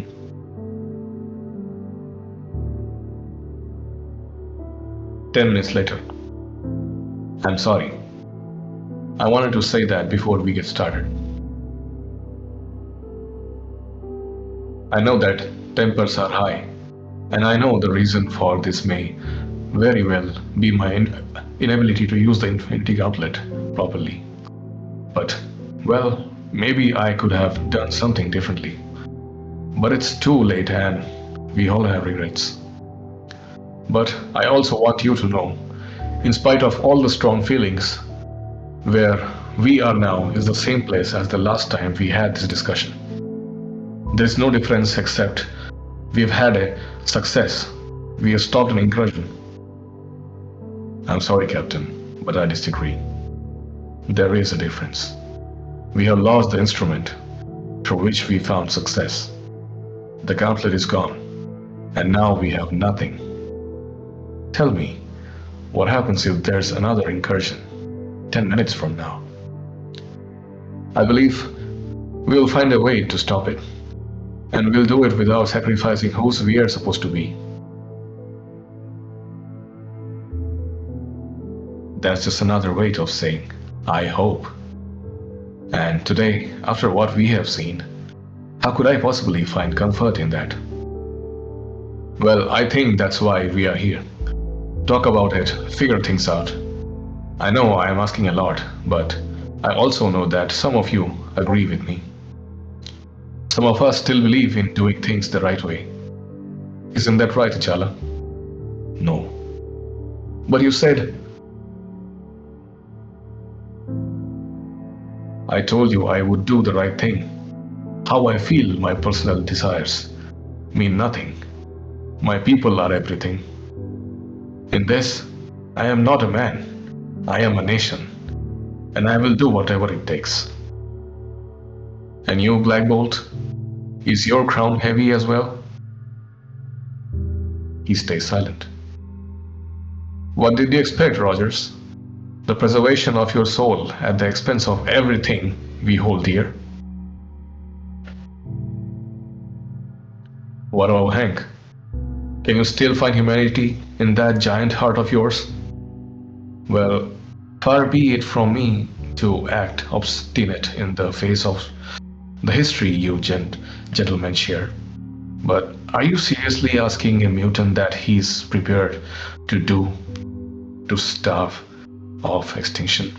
"10 minutes later. I'm sorry. I wanted to say that before we get started. I know that tempers are high, and I know the reason for this may very well be my inability to use the Infinity Gauntlet properly. But, well, maybe I could have done something differently. But it's too late and we all have regrets. But I also want you to know, in spite of all the strong feelings, where we are now is the same place as the last time we had this discussion. There's no difference except we've had a success. We have stopped an incursion. I'm sorry, Captain, but I disagree. There is a difference. We have lost the instrument through which we found success. The gauntlet is gone, and now we have nothing. Tell me, what happens if there's another incursion 10 minutes from now? I believe we'll find a way to stop it, and we'll do it without sacrificing whose we are supposed to be. That's just another way of saying, I hope. And today, after what we have seen, how could I possibly find comfort in that? Well, I think that's why we are here. Talk about it, figure things out. I know I am asking a lot, but I also know that some of you agree with me. Some of us still believe in doing things the right way. Isn't that right, T'Challa? No. But you said... I told you I would do the right thing. How I feel my personal desires mean nothing. My people are everything. In this, I am not a man. I am a nation. And I will do whatever it takes. And you, Black Bolt, is your crown heavy as well? He stays silent. What did you expect, Rogers? The preservation of your soul at the expense of everything we hold dear? What about Hank? Can you still find humanity in that giant heart of yours? Well, far be it from me to act obstinate in the face of the history you gentlemen share. But are you seriously asking a mutant that he's prepared to starve of extinction?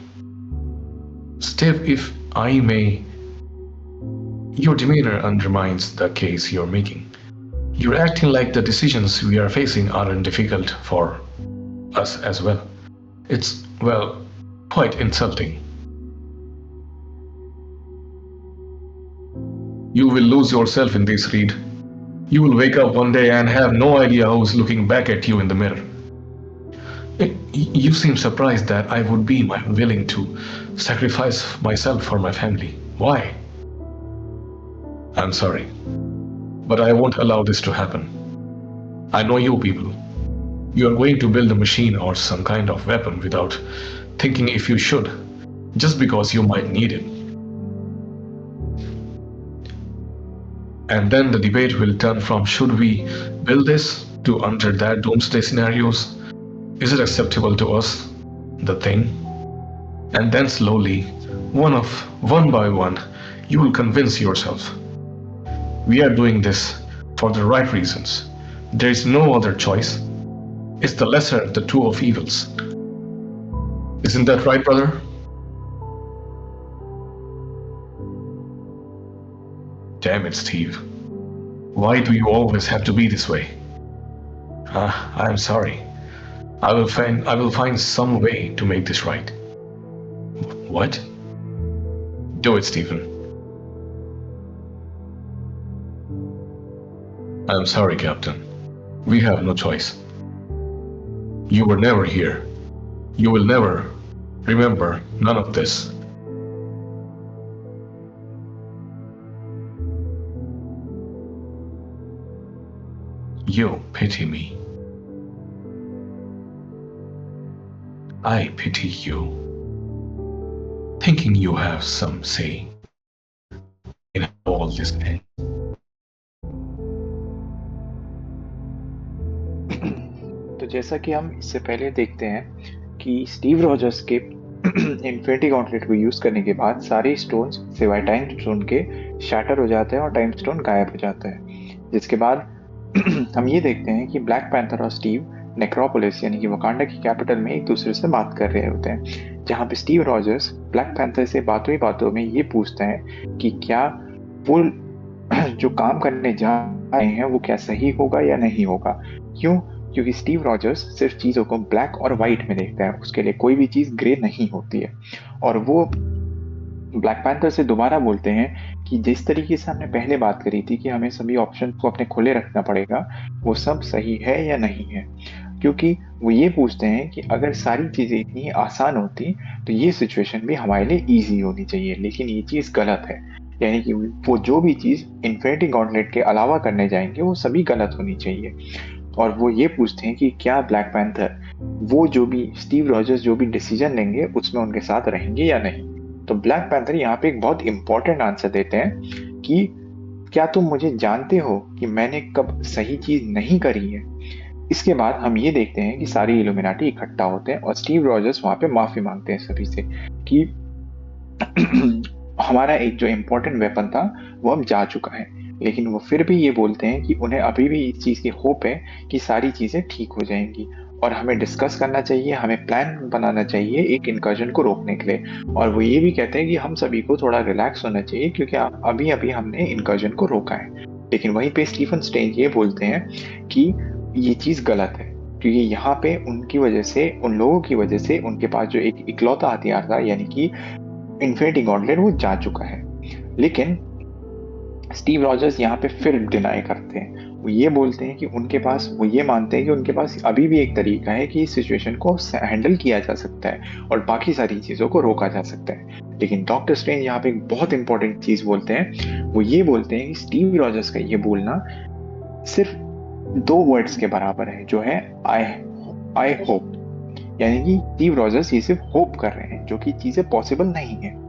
Steve, if I may, your demeanor undermines the case you're making. You're acting like the decisions we are facing aren't difficult for us as well. It's, well, quite insulting. You will lose yourself in this, Reed. You will wake up one day and have no idea who's looking back at you in the mirror. You seem surprised that I would be willing to sacrifice myself for my family. Why? I'm sorry, but I won't allow this to happen. I know you people. You are going to build a machine or some kind of weapon without thinking if you should, just because you might need it. And then the debate will turn from should we build this to under that doomsday scenarios. Is it acceptable to us, the thing? And then slowly, one by one, you will convince yourself. We are doing this for the right reasons. There is no other choice. It's the lesser of the two of evils. Isn't that right, brother? Damn it, Steve. Why do you always have to be this way? I'm sorry. I will find some way to make this right. What? Do it, Stephen. I'm sorry, Captain. We have no choice. You were never here. You will never remember none of this. You pity me. I pity you, thinking you have some say in all this ends. तो जैसा कि हम इससे पहले देखते हैं कि Steve Rogers के इन्फिनिटी गॉन्टलेट को यूज करने के बाद सारे स्टोन्स सिवाय टाइम स्टोन के शैटर हो जाते हैं और टाइम स्टोन गायब हो जाता है, जिसके बाद हम ये देखते हैं कि ब्लैक पैंथर और स्टीव नेक्रोपोलिस यानी कि वकांडा की कैपिटल में एक दूसरे से बात कर रहे होते हैं, जहाँ पे स्टीव रॉजर्स ब्लैक पैंथर से बातों ही बातों में ये पूछता है कि क्या वो जो काम करने जा रहे हैं वो क्या सही होगा या नहीं होगा। क्यों? क्योंकि स्टीव रॉजर्स सिर्फ चीज़ों को ब्लैक और वाइट में देखता है, उसके लिए कोई भी चीज़ ग्रे नहीं होती है। और वो ब्लैक पैंथर से दोबारा बोलते हैं कि जिस तरीके से हमने पहले बात करी थी कि हमें सभी ऑप्शन को अपने खुले रखना पड़ेगा, वो सब सही है या नहीं है। क्योंकि वो ये पूछते हैं कि अगर सारी चीज़ें इतनी आसान होती तो ये सिचुएशन भी हमारे लिए ईजी होनी चाहिए, लेकिन ये चीज़ गलत है। यानी कि वो जो भी चीज़ इन्फिनिटी गॉन्टलेट के अलावा करने जाएंगे वो सभी गलत होनी चाहिए। और वो ये पूछते हैं कि क्या ब्लैक पैंथर वो जो भी स्टीव रॉजर्स जो भी डिसीजन लेंगे उसमें उनके साथ रहेंगे या नहीं। तो ब्लैक पैंथर यहाँ पे एक बहुत इंपॉर्टेंट आंसर देते हैं कि क्या तुम मुझे जानते हो कि मैंने कब सही चीज नहीं करी है। इसके बाद हम ये देखते हैं कि सारी इल्यूमिनाटी इकट्ठा होते हैं और स्टीव रॉजर्स वहां पे माफी मांगते हैं सभी से कि हमारा एक जो इम्पोर्टेंट वेपन था वो अब जा चुका है, लेकिन वो फिर भी ये बोलते हैं कि उन्हें अभी भी इस चीज की होप है कि सारी चीजें ठीक हो जाएंगी और हमें डिस्कस करना चाहिए, हमें प्लान बनाना चाहिए एक इनकर्जन को रोकने के लिए। और वो ये भी कहते हैं कि हम सभी को थोड़ा रिलैक्स होना चाहिए क्योंकि अभी अभी हमने इनकर्जन को रोका है। लेकिन वहीं पे स्टीफन स्ट्रेंज ये बोलते हैं कि ये चीज गलत है क्योंकि यहाँ पे उनकी वजह से, उन लोगों की वजह से उनके पास जो एक इकलौता हथियार था यानी कि इन्फिनिटी गॉन्टलेट वो जा चुका है। लेकिन स्टीव रॉजर्स यहाँ पे फिर डिनाई करते हैं। वो ये बोलते हैं कि उनके पास, वो ये मानते हैं कि उनके पास अभी भी एक तरीका है कि इस सिचुएशन को हैंडल किया जा सकता है और बाकी सारी चीज़ों को रोका जा सकता है। लेकिन डॉक्टर स्ट्रेंज यहाँ पे एक बहुत इंपॉर्टेंट चीज़ बोलते हैं। वो ये बोलते हैं कि स्टीव रॉजर्स का ये बोलना सिर्फ 2 वर्ड्स के बराबर है, जो है आई होप। यानी कि स्टीव रॉजर्स ये सिर्फ होप कर रहे हैं, जो कि चीजें पॉसिबल नहीं है।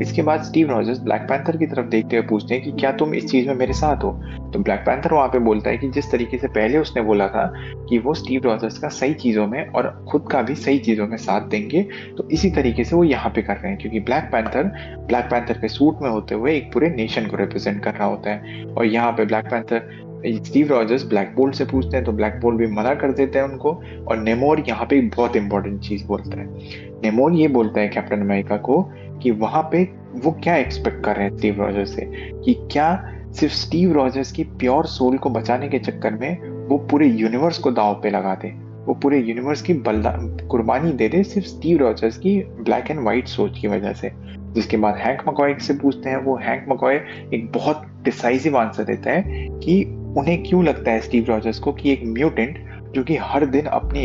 इसके बाद स्टीव रॉजर्स ब्लैक पैंथर की तरफ देखते हुए पूछते हैं कि क्या तुम इस चीज में मेरे साथ हो। तो ब्लैक पैंथर वहां पे बोलता है कि जिस तरीके से पहले उसने बोला था कि वो स्टीव रॉजर्स का सही चीजों में और खुद का भी सही चीजों में साथ देंगे, तो इसी तरीके से वो यहाँ पे कर रहे हैं क्योंकि ब्लैक पैंथर के सूट में होते हुए एक पूरे नेशन को रिप्रेजेंट कर रहा होता है। और यहाँ पे black panther Steve Rogers black bolt से पूछते हैं तो ब्लैक बोल्ट भी मना कर देते हैं उनको। और नेमोर यहाँ पे एक बहुत इंपॉर्टेंट चीज बोलता है। नेमोर ये बोलता है कैप्टन अमेरिका को कि वहां पे वो क्या एक्सपेक्ट कर रहे हैं स्टीव रॉजर्स से, कि क्या सिर्फ स्टीव रॉजर्स की प्योर सोल को बचाने के चक्कर में वो पूरे यूनिवर्स को दांव पे लगा दे, वो पूरे यूनिवर्स की कुर्बानी दे दे सिर्फ स्टीव रॉजर्स की ब्लैक एंड व्हाइट सोच की वजह से। जिसके बाद हैंक मकॉय से पूछते हैं, वो हैंक मकॉय एक बहुत डिसाइसिव आंसर देता है कि उन्हें क्यों लगता है स्टीव रॉजर्स को कि एक म्यूटेंट जो कि हर दिन अपनी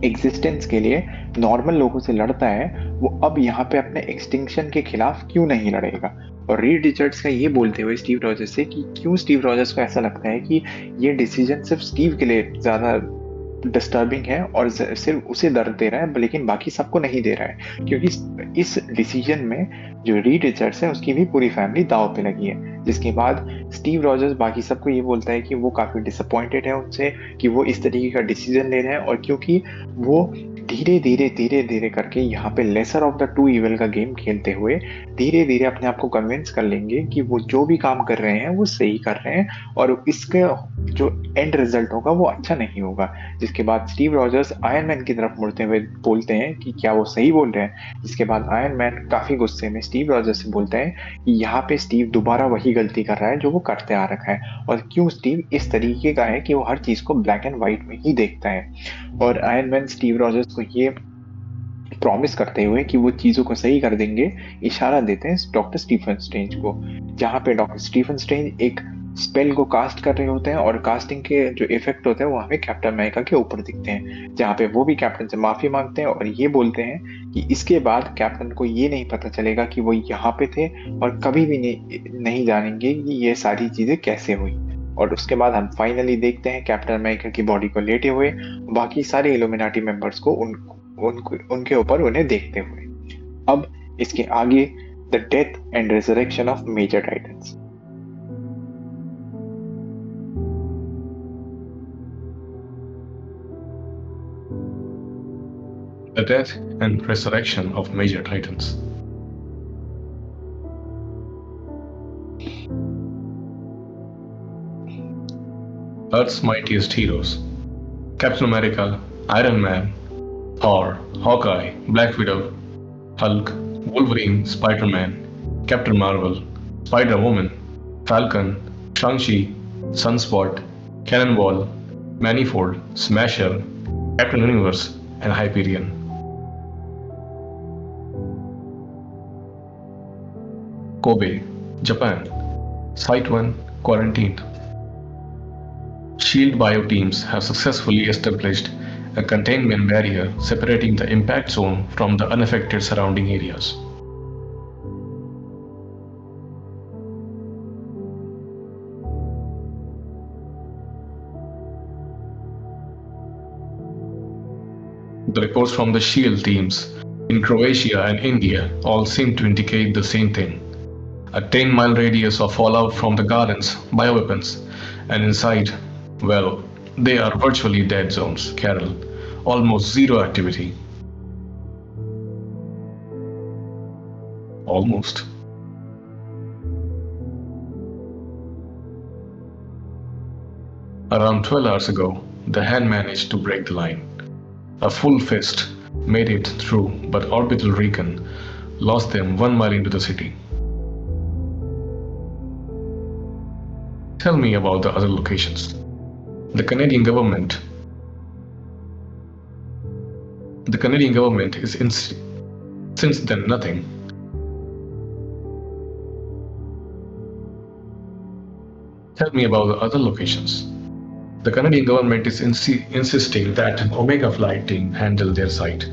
एग्जिस्टेंस के लिए नॉर्मल लोगों से लड़ता है, वो अब यहाँ पे अपने एक्सटिंक्शन के खिलाफ क्यों नहीं लड़ेगा। और रीड रिचर्ड्स का ये बोलते हुए स्टीव रॉजर्स से कि क्यों स्टीव रॉजर्स को ऐसा लगता है कि ये डिसीजन सिर्फ स्टीव के लिए ज्यादा डिस्टर्बिंग है और सिर्फ उसे दर्द दे रहा है, लेकिन बाकी सबको नहीं दे रहा है, क्योंकि इस डिसीजन में जो रीड रिचर्ड्स है उसकी भी पूरी फैमिली दांव पे लगी है। जिसके बाद स्टीव रॉजर्स बाकी सबको ये बोलता है कि वो काफी डिसअपॉइंटेड है उनसे कि वो इस तरीके का डिसीजन ले रहे हैं, और क्योंकि वो धीरे धीरे करके यहाँ पे lesser of the two evil का गेम खेलते हुए धीरे धीरे अपने आप को कन्विंस कर लेंगे कि वो जो भी काम कर रहे हैं वो सही कर रहे हैं, और इसके जो एंड रिजल्ट होगा वो अच्छा नहीं होगा। जिसके बाद स्टीव रॉजर्स आयरन मैन की तरफ मुड़ते हुए बोलते हैं कि क्या वो सही बोल रहे हैं। जिसके बाद आयरन मैन काफी गुस्से में स्टीव रॉजर्स से बोलता है कि यहाँ पे स्टीव दोबारा वही गलती कर रहा है जो वो करते आ रखा है, और क्यों स्टीव इस तरीके का है कि वो हर चीज को ब्लैक एंड व्हाइट में ही देखता है। और आयरन मैन स्टीव रॉजर्स को ये प्रॉमिस करते हुए कि वो चीजों को सही कर देंगे इशारा देते हैं डॉक्टर स्टीफन स्ट्रेंज को, जहाँ पे डॉक्टर स्टीफन स्ट्रेंज एक स्पेल को कास्ट कर रहे होते हैं, और कास्टिंग के जो इफेक्ट होते हैं वो हमें कैप्टन अमेरिका के ऊपर दिखते हैं, जहाँ पे वो भी कैप्टन से माफी मांगते हैं और ये बोलते हैं कि इसके बाद कैप्टन को ये नहीं पता चलेगा कि वो यहाँ पे थे, और कभी भी नहीं जानेंगे कि ये सारी चीजें कैसे हुई। और उसके बाद हम फाइनली देखते हैं कैप्टन अमेरिका की बॉडी को लेटे हुए बाकी सारे इल्यूमिनाटी मेंबर्स को उनके ऊपर उन्हें देखते हुए। अब इसके आगे the death and resurrection of major Titans. The death and resurrection of major titans. Earth's mightiest heroes: Captain America, Iron Man, Thor, Hawkeye, Black Widow, Hulk, Wolverine, Spider-Man, Captain Marvel, Spider-Woman, Falcon, Shang-Chi, Sunspot, Cannonball, Manifold, Smasher, Captain Universe, and Hyperion. Kobe, Japan. Site 1 quarantined. SHIELD bio teams have successfully established a containment barrier separating the impact zone from the unaffected surrounding areas. The reports from the SHIELD teams in Croatia and India all seem to indicate the same thing. A 10-mile radius of fallout from the gardens, bioweapons, and inside, well, they are virtually dead zones, Carol. Almost zero activity. Almost. Around 12 hours ago, the hand managed to break the line. A full fist made it through, but orbital recon lost them 1 mile into the city. Tell me about the other locations. The Canadian government is since then nothing. Tell me about the other locations. The Canadian government is insisting that an Omega flight team handle their site,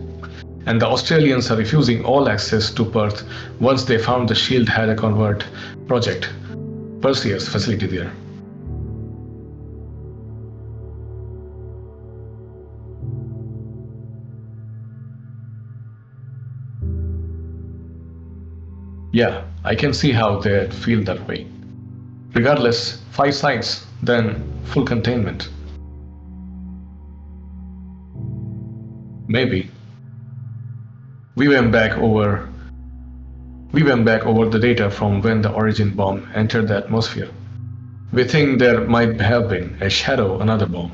and the Australians are refusing all access to Perth once they found the SHIELD had a convert project Perseus facility there. Yeah, I can see how they'd feel that way. Regardless, 5 sites, then full containment. Maybe. We went back over the data from when the origin bomb entered the atmosphere. We think there might have been a shadow, another bomb.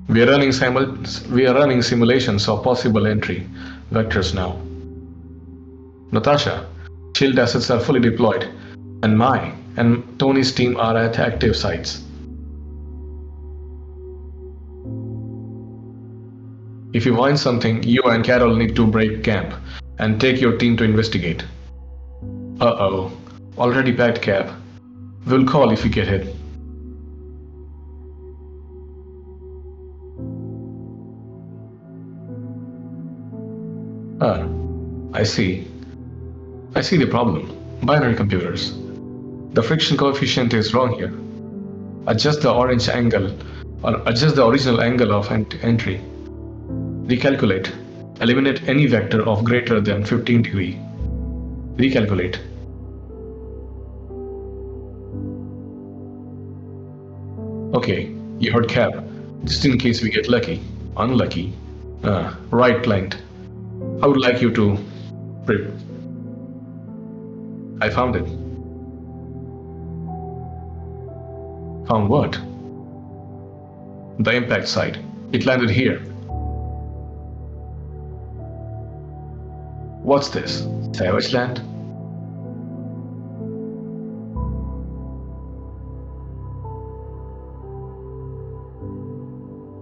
We are running simulations of possible entry vectors now. Natasha, SHIELD assets are fully deployed. and Tony's team are at active sites. If you find something, you and Carol need to break camp and take your team to investigate. Uh-oh. Already packed, Cap. We'll call if we get hit. Ah, I see. I see the problem. Binary computers. The friction coefficient is wrong here. Adjust the orange angle, or adjust the original angle of entry. Recalculate. Eliminate any vector of greater than 15 degree. Recalculate. Okay, you heard Cap. Just in case we get lucky. Unlucky. Right client. I would like you to prep. I found it. Found what? The impact site. It landed here. What's this? Savage Land?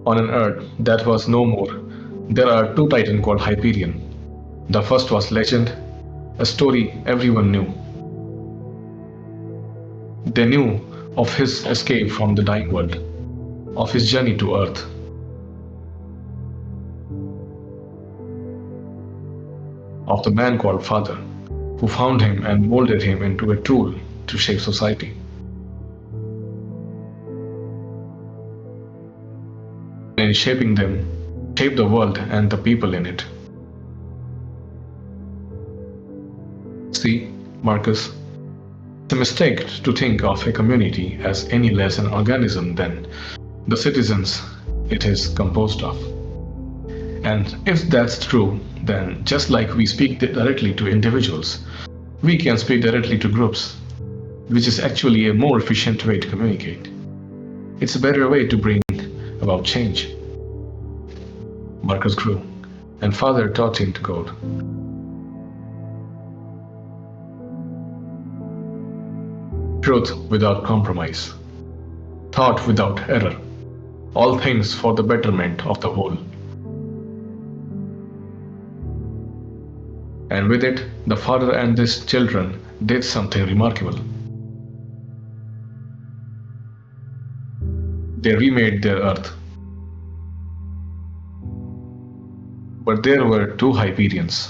On an Earth that was no more, there are two Titans called Hyperion. The first was legend, a story everyone knew. They knew of his escape from the dying world, of his journey to Earth. Of the man called Father, who found him and molded him into a tool to shape society. And in shaping them, shape the world and the people in it. See, Marcus, it's a mistake to think of a community as any less an organism than the citizens it is composed of. And if that's true, then just like we speak directly to individuals, we can speak directly to groups, which is actually a more efficient way to communicate. It's a better way to bring about change. Marcus grew, and Father taught him to code. Truth without compromise, thought without error, all things for the betterment of the whole. And with it, the father and his children did something remarkable. They remade their Earth. But there were two Hyperions.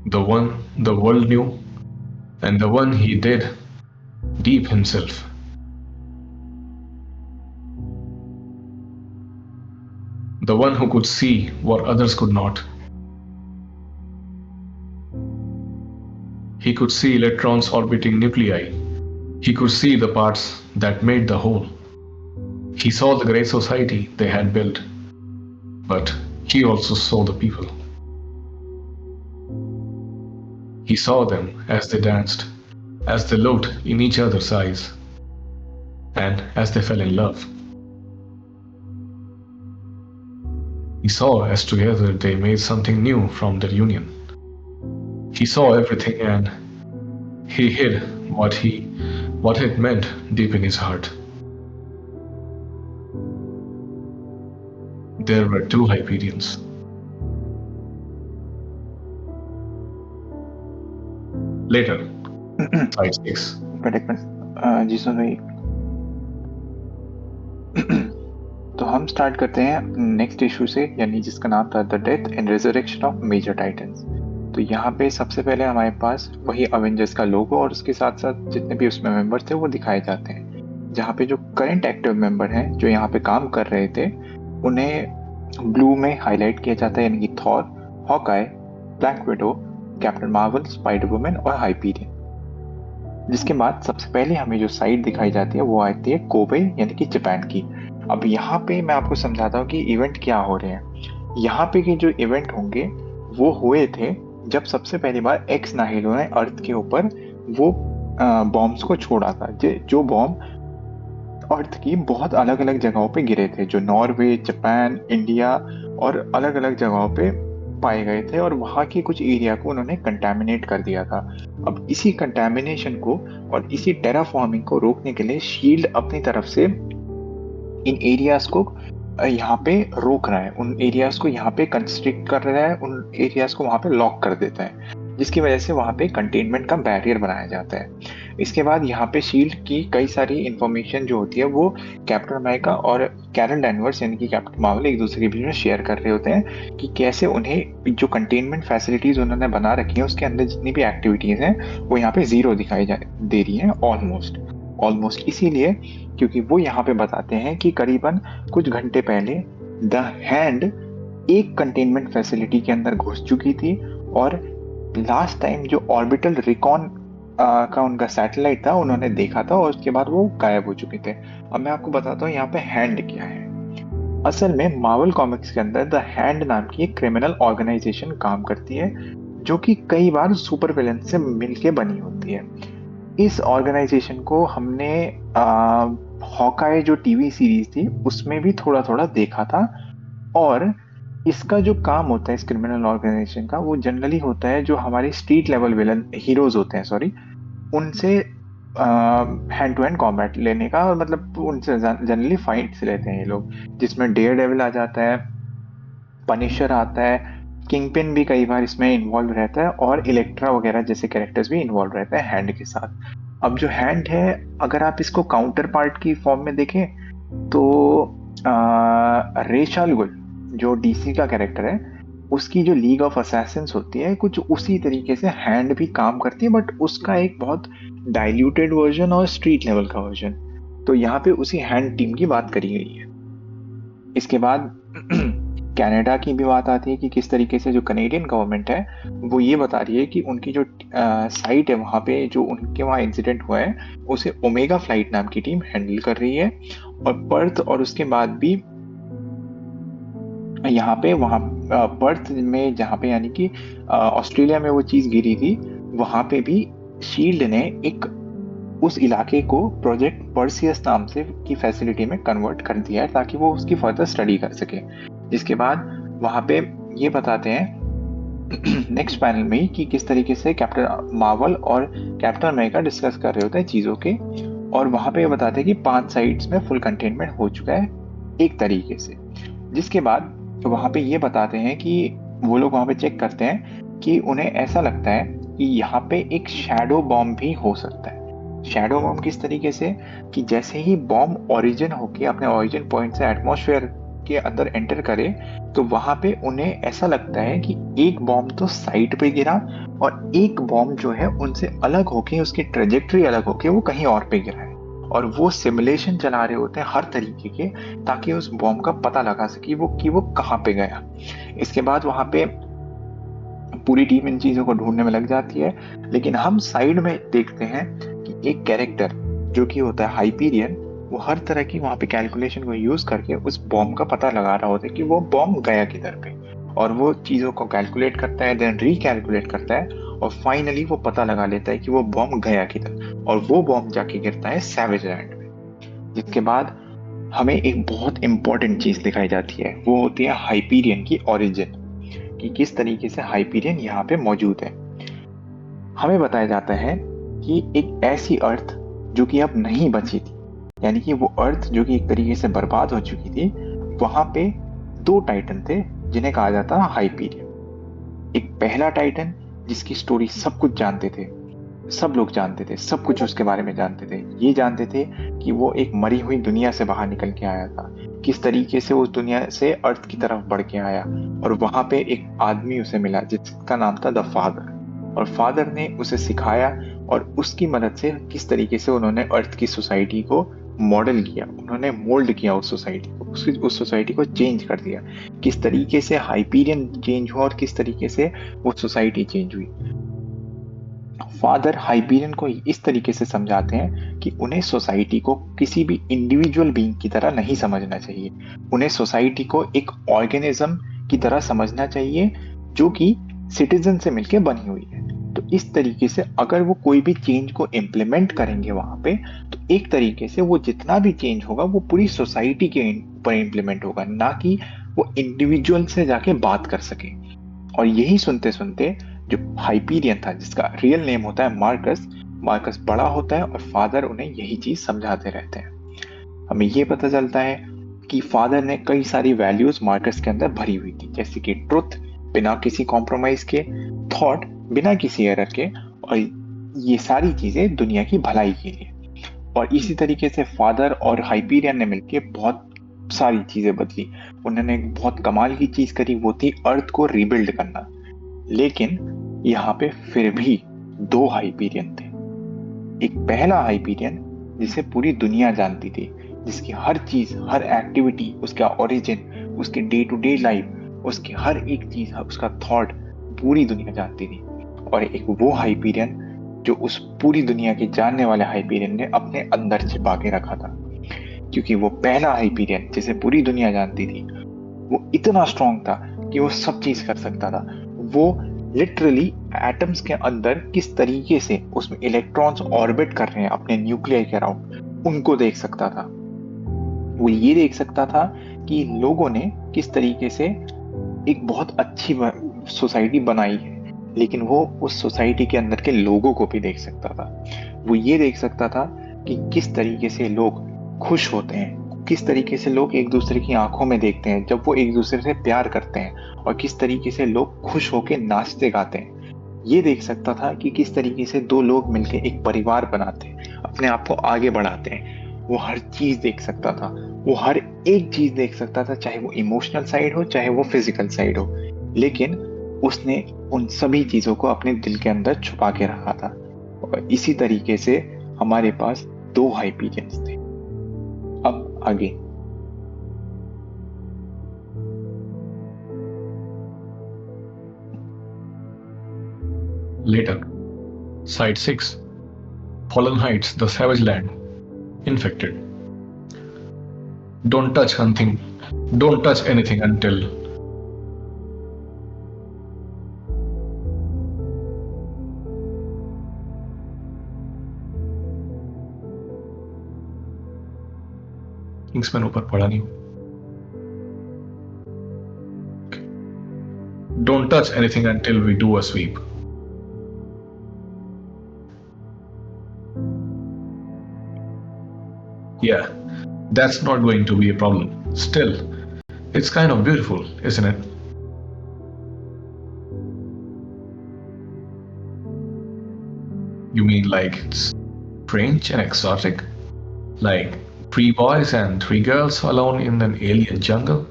The one the world knew, and the one he did deep himself. The one who could see what others could not. He could see electrons orbiting nuclei. He could see the parts that made the whole. He saw the great society they had built, but he also saw the people. He saw them as they danced, as they looked in each other's eyes, and as they fell in love. He saw as together they made something new from their union. He saw everything and he hid what it meant deep in his heart. There were two Hyperions. Later, slide 6. जी सुन भाई। तो हम start करते हैं next issue से, यानी जिसका नाम था the death and resurrection of major Titans. तो यहाँ पे सबसे पहले हमारे पास वही अवेंजर्स का लोगो और उसके साथ साथ जितने भी उसमें मेंबर्स थे वो दिखाए जाते हैं, जहाँ पे जो करंट एक्टिव मेंबर हैं जो यहाँ पे काम कर रहे थे उन्हें ब्लू में हाईलाइट किया जाता है, यानी कि Thor, Hawkeye, black window, captain Marvel, spider woman और हाइपीरियन। जिसके बाद सबसे पहले हमें जो साइट दिखाई जाती है वो आती है कोबे यानी कि जापान की। अब यहाँ पे मैं आपको समझाता हूँ कि इवेंट क्या हो रहे हैं। यहाँ पे के जो इवेंट होंगे वो हुए थे जब सबसे पहली बार एक्स नाहिलो ने अर्थ के ऊपर वो बॉम्ब्स को छोड़ा था, जो बॉम्ब अर्थ की बहुत अलग अलग जगहों पे गिरे थे, जो नॉर्वे, जापान, इंडिया और अलग अलग जगहों पे पाए गए थे और वहाँ के कुछ एरिया को उन्होंने कंटामिनेट कर दिया था। अब इसी कंटामिनेशन को और इसी टेराफॉर्मिंग को रोकने के लिए शील्ड अपनी तरफ से इन एरियाज को यहाँ पे रोक रहा है, उन एरियाज को यहाँ पे कंस्ट्रिक्ट कर रहा है, उन एरियाज को वहाँ पे लॉक कर देता है, जिसकी वजह से वहाँ पे कंटेनमेंट का बैरियर बनाया जाता है। इसके बाद यहाँ पे शील्ड की कई सारी इंफॉर्मेशन जो होती है वो कैप्टन अमेरिका और कैरल डैनवर्स यानी कि कैप्टन मार्वल एक दूसरे के बीच में शेयर कर रहे होते हैं कि कैसे उन्हें जो कंटेनमेंट फैसिलिटीज उन्होंने बना रखी है उसके अंदर जितनी भी एक्टिविटीज हैं वो यहाँ पे जीरो दिखाई दे रही है ऑलमोस्ट इसीलिए क्योंकि वो यहाँ पे बताते हैं कि करीबन कुछ घंटे पहले द हैंड एक कंटेनमेंट फैसिलिटी के अंदर घुस चुकी थी और लास्ट टाइम जो ऑर्बिटल रिकॉन का उनका सैटेलाइट था उन्होंने देखा था और उसके बाद वो गायब हो चुके थे। अब मैं आपको बताता हूँ यहाँ पे हैंड क्या है। असल में मार्वल कॉमिक्स के अंदर द हैंड नाम की एक क्रिमिनल ऑर्गेनाइजेशन काम करती है जो कि कई बार सुपर विलन से मिलके बनी होती है। इस ऑर्गेनाइजेशन को हमने हॉकाई जो टीवी सीरीज थी उसमें भी थोड़ा थोड़ा देखा था और इसका जो काम होता है इस क्रिमिनल ऑर्गेनाइजेशन का वो जनरली होता है जो हमारे स्ट्रीट लेवल विलन हीरोज होते हैं उनसे हैंड टू हैंड कॉम्बैट लेने का और मतलब उनसे जनरली फाइट्स लेते हैं ये लोग, जिसमें डेयर डेविल आ जाता है, पनिशर आता है, किंगपिन भी कई बार इसमें इन्वॉल्व रहता है और इलेक्ट्रा वगैरह जैसे कैरेक्टर्स भी इन्वॉल्व रहते हैं हैंड के साथ। अब जो हैंड है अगर आप इसको काउंटर पार्ट की फॉर्म में देखें तो रेश अल गुल जो डीसी का कैरेक्टर है उसकी जो लीग ऑफ असैसिन्स होती है कुछ उसी तरीके से हैंड भी काम करती है बट उसका एक बहुत डाइल्यूटेड वर्जन और स्ट्रीट लेवल का वर्जन। तो यहाँ पे उसी हैंड टीम की बात करी गई है। इसके बाद कनाडा की भी बात आती है कि किस तरीके से जो कनेडियन गवर्नमेंट है वो ये बता रही है कि उनकी जो साइट है वहाँ पे जो उनके वहाँ इंसिडेंट हुआ है उसे ओमेगा फ्लाइट नाम की टीम हैंडल कर रही है और पर्थ और उसके बाद भी यहाँ पे वहाँ पर्थ में जहाँ पे यानी कि ऑस्ट्रेलिया में वो चीज गिरी थी वहाँ पे भी शील्ड ने एक उस इलाके को प्रोजेक्ट पर्सियस नाम से की फैसिलिटी में कन्वर्ट कर दिया है ताकि वो उसकी फर्दर स्टडी कर सके। जिसके बाद वहाँ पे ये बताते हैं नेक्स्ट पैनल में ही कि किस तरीके से कैप्टन मार्वल और कैप्टन अमेरिका डिस्कस कर रहे होते हैं चीज़ों के और वहाँ पे ये बताते हैं कि 5 साइट्स में फुल कंटेनमेंट हो चुका है एक तरीके से। जिसके बाद वहाँ पे ये बताते हैं कि वो लोग वहाँ पे चेक करते हैं कि उन्हें ऐसा लगता है कि यहाँ पे एक शैडो बॉम्ब भी हो सकता है। शैडो बॉम्ब किस तरीके से कि जैसे ही बॉम्ब ओरिजिन होके अपने ओरिजिन पॉइंट से एटमॉस्फेयर के अंदर एंटर करे तो वहां पे उन्हें ऐसा लगता है कि एक बॉम्ब तो साइड पे गिरा और एक बॉम्ब जो है उनसे अलग होके उसकी ट्रेजेक्टरी अलग होके वो कहीं और पे गिरा है और वो सिमुलेशन चला रहे होते हैं हर तरीके के ताकि उस बॉम्ब का पता लगा सके कि वो कहाँ पे गया। इसके बाद वहां पे पूरी टीम इन चीजों को ढूंढने में लग जाती है लेकिन हम साइड में देखते हैं कि एक कैरेक्टर जो कि होता है हाइपीरियन वो हर तरह की वहां पे कैलकुलेशन को यूज करके उस बॉम्ब का पता लगा रहा होता है कि वो बॉम्ब गया किधर पे और वो चीजों को कैलकुलेट करता है देन रीकैलकुलेट करता है और फाइनली वो पता लगा लेता है कि वो बॉम्ब गया किधर और वो बॉम्ब जाके गिरता है सैवेज लैंड में। जिसके बाद हमें एक बहुत इंपॉर्टेंट चीज दिखाई जाती है वो होती है हाइपीरियन की ओरिजिन कि किस तरीके से हाइपीरियन यहाँ पे मौजूद है। हमें बताया जाता है कि एक ऐसी अर्थ जो कि अब नहीं बची थी यानी कि वो अर्थ जो कि एक तरीके से बर्बाद हो चुकी थी वहां पे 2 टाइटन थे जिन्हें कहा जाता है हाइपीरियन। एक पहला टाइटन जिसकी स्टोरी सब कुछ जानते थे, सब लोग जानते थे, सब कुछ उसके बारे में जानते थे। ये जानते थे कि वो एक मरी हुई दुनिया से बाहर निकल के आया था, किस तरीके से उस दुनिया से अर्थ की तरफ बढ़ के आया और वहां पे एक आदमी उसे मिला जिसका नाम था द फादर और फादर ने उसे सिखाया और उसकी मदद से किस तरीके से उन्होंने अर्थ की सोसाइटी को मॉडल किया, उन्होंने मोल्ड किया उस सोसाइटी को, उस सोसाइटी को चेंज कर दिया। किस तरीके से हाइपीरियन चेंज हुआ और किस तरीके से वो सोसाइटी चेंज हुई। फादर हाइपीरियन को इस तरीके से समझाते हैं कि उन्हें सोसाइटी को किसी भी इंडिविजुअल बीइंग की तरह नहीं समझना चाहिए, उन्हें सोसाइटी को एक ऑर्गेनिज्म की तरह समझना चाहिए जो कि सिटीजन से मिलकर बनी हुई है। तो इस तरीके से अगर वो कोई भी चेंज को इम्प्लीमेंट करेंगे वहां पे तो एक तरीके से वो जितना भी चेंज होगा वो पूरी सोसाइटी के ऊपर इम्प्लीमेंट होगा, ना कि वो इंडिविजुअल से जाके बात कर सके। और यही सुनते सुनते जो हाइपीरियन था, जिसका रियल नेम होता है मार्कस, मार्कस बड़ा होता है और फादर उन्हें यही चीज समझाते रहते हैं। हमें ये पता चलता है कि फादर ने कई सारी वैल्यूज मार्कस के अंदर भरी हुई थी, जैसे कि ट्रुथ बिना किसी कॉम्प्रोमाइज के, थॉट बिना किसी एरर के, और ये सारी चीजें दुनिया की भलाई के लिए। और इसी तरीके से फादर और हाइपीरियन ने मिलकर बहुत सारी चीजें बदली। उन्होंने एक बहुत कमाल की चीज करी, वो थी अर्थ को रीबिल्ड करना। लेकिन यहाँ पे फिर भी दो हाइपीरियन थे। एक पहला हाइपीरियन जिसे पूरी दुनिया जानती थी, जिसकी हर चीज, हर एक्टिविटी, उसका ओरिजिन, उसके डे टू डे लाइफ, उसकी हर एक चीज, उसका थॉट पूरी दुनिया जानती थी। और एक वो हाइपीरियन जो उस पूरी दुनिया के जानने वाले हाइपीरियन ने अपने अंदर छिपा के रखा था। क्योंकि वो पहला हाइपीरियन जिसे पूरी दुनिया जानती थी, वो इतना स्ट्रांग था कि वो सब चीज कर सकता था। वो लिटरली एटम्स के अंदर किस तरीके से उसमें इलेक्ट्रॉन्स ऑर्बिट कर रहे हैं अपने न्यूक्लियर के अराउंड, उनको देख सकता था। वो ये देख सकता था कि लोगों ने किस तरीके से एक बहुत अच्छी सोसाइटी बनाई है, लेकिन वो उस सोसाइटी के अंदर के लोगों को भी देख सकता था। वो ये देख सकता था कि किस तरीके से लोग खुश होते हैं, किस तरीके से लोग एक दूसरे की आंखों में देखते हैं जब वो एक दूसरे से प्यार करते हैं, और किस तरीके से लोग खुश होकर नाचते गाते हैं। ये देख सकता था कि किस तरीके से दो लोग मिलकर एक परिवार बनाते हैं, अपने आप को आगे बढ़ाते हैं। वो हर चीज देख सकता था, वो हर एक चीज देख सकता था, चाहे वो इमोशनल साइड हो, चाहे वो फिजिकल साइड हो। लेकिन उसने उन सभी चीजों को अपने दिल के अंदर छुपा के रखा था। और इसी तरीके से हमारे पास दो हाइपीरियंस थे। अब आगे। Later, Site 6, Fallen Heights, the Savage Land, infected. Don't touch anything. Don't touch anything until Kingsman ऊपर पड़ा नहीं. Don't touch anything until we do a sweep. Yeah, that's not going to be a problem. Still, it's kind of beautiful, isn't it? You mean like it's strange and exotic? Like 3 boys and 3 girls alone in an alien jungle?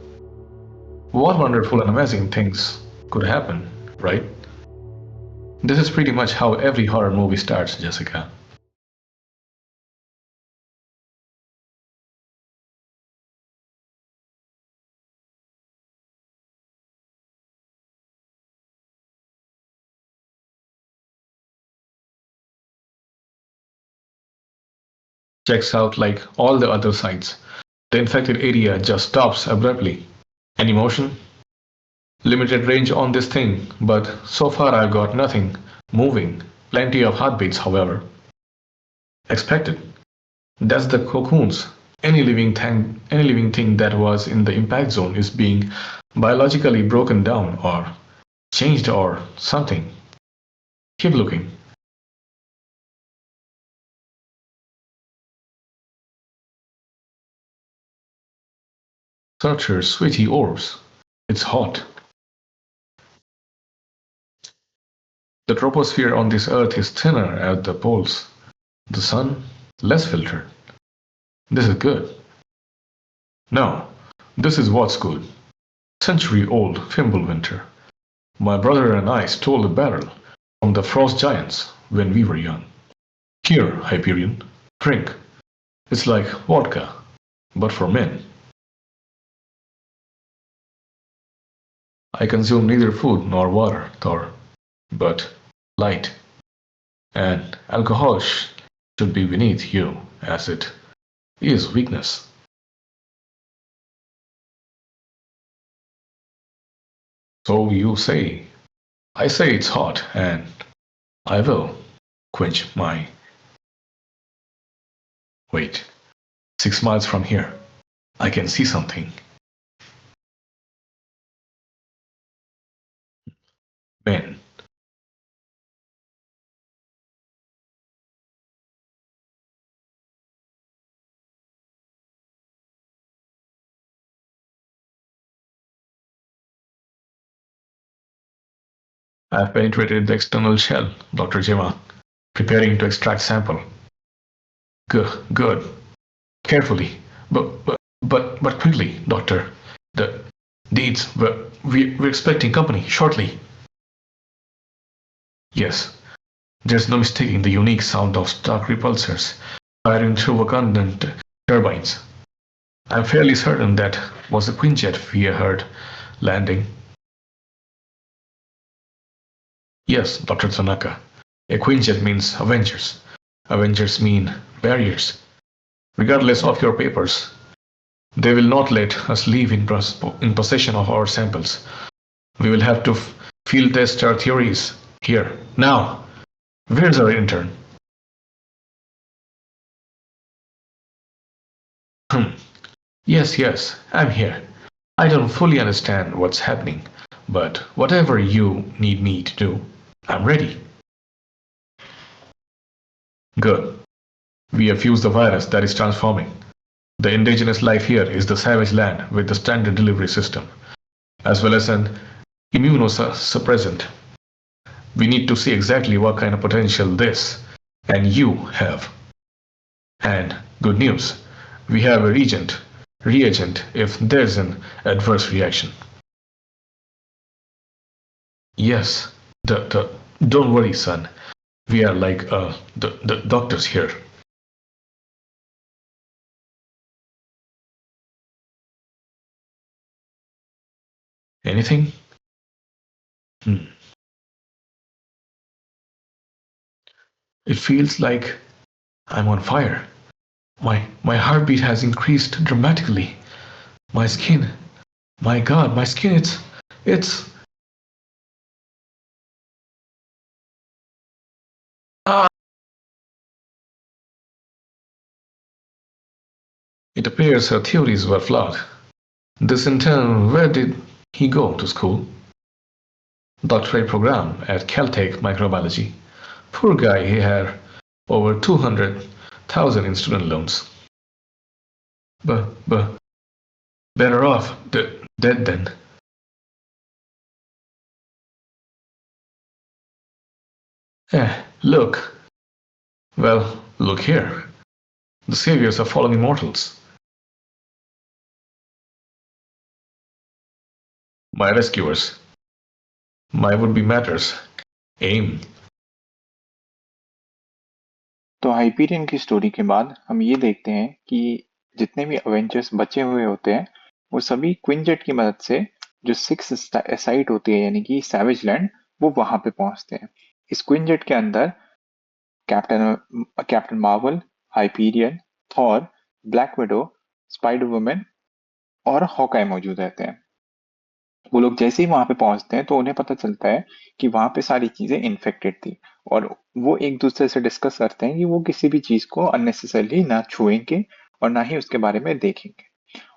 What wonderful and amazing things could happen, right? This is pretty much how every horror movie starts, Jessica. Checks out like all the other sites. The infected area just stops abruptly. Any motion? Limited range on this thing, but so far I've got nothing moving. Plenty of heartbeats, however. Expected. That's the cocoons. Any living thing that was in the impact zone is being biologically broken down or changed or something. Keep looking. Searchers, sweetie orbs. It's hot. The troposphere on this Earth is thinner at the poles. The sun, less filtered. This is good. No, this is what's good. Century-old Fimbulwinter. My brother and I stole a barrel from the frost giants when we were young. Here, Hyperion, drink. It's like vodka, but for men. I consume neither food nor water, Thor, but light. And alcohol should be beneath you, as it is weakness. So you say. I say it's hot, and I will quench my. Wait, 6 miles from here, I can see something. men. I've penetrated the external shell, Dr. Jima, preparing to extract sample. Good, good. Carefully, but quickly, Doctor. The deeds. We're expecting company shortly. Yes, there's no mistaking the unique sound of Stark repulsors firing through Wakandan turbines. I'm fairly certain that was the Quinjet we heard landing. Yes, Dr. Tanaka. A Quinjet means Avengers. Avengers mean barriers. Regardless of your papers, they will not let us leave in possession of our samples. We will have to field test our theories here, now. Where's our intern? Yes, I'm here. I don't fully understand what's happening, but whatever you need me to do, I'm ready. Good. We have fused the virus that is transforming. The indigenous life here is the savage land with the standard delivery system, as well as an immunosuppressant. We need to see exactly what kind of potential this and you have. And good news, we have a reagent if there's an adverse reaction. Yes, don't worry, son. We are like the doctors here. Anything? Hmm. It feels like I'm on fire. My heartbeat has increased dramatically. My skin, my God, my skin, it's. Ah! It appears her theories were flawed. This intern, where did he go to school? Doctorate program at Caltech Microbiology. Poor guy, he had over 200,000 in student loans. But better off dead then. Look. Well, look here. The saviors of fallen immortals. My rescuers. My would-be matters. Aim. तो Hyperion की story के बाद हम ये देखते हैं कि जितने भी अवेंजर्स बचे हुए होते हैं वो सभी क्विंजेट की मदद से जो 6 साइट होती है यानी कि सैवेज लैंड वो वहां पे पहुंचते हैं। इस क्विंजेट के अंदर captain captain Marvel, Hyperion, Thor, black window, spider woman और हॉकाई मौजूद रहते हैं। वो लोग जैसे ही वहां पे पहुंचते हैं तो उन्हें पता चलता है कि वहां पे सारी चीजें इन्फेक्टेड थी और वो एक दूसरे से डिस्कस करते हैं कि वो किसी भी चीज को अननेसेसरली ना छुएंगे और ना ही उसके बारे में देखेंगे।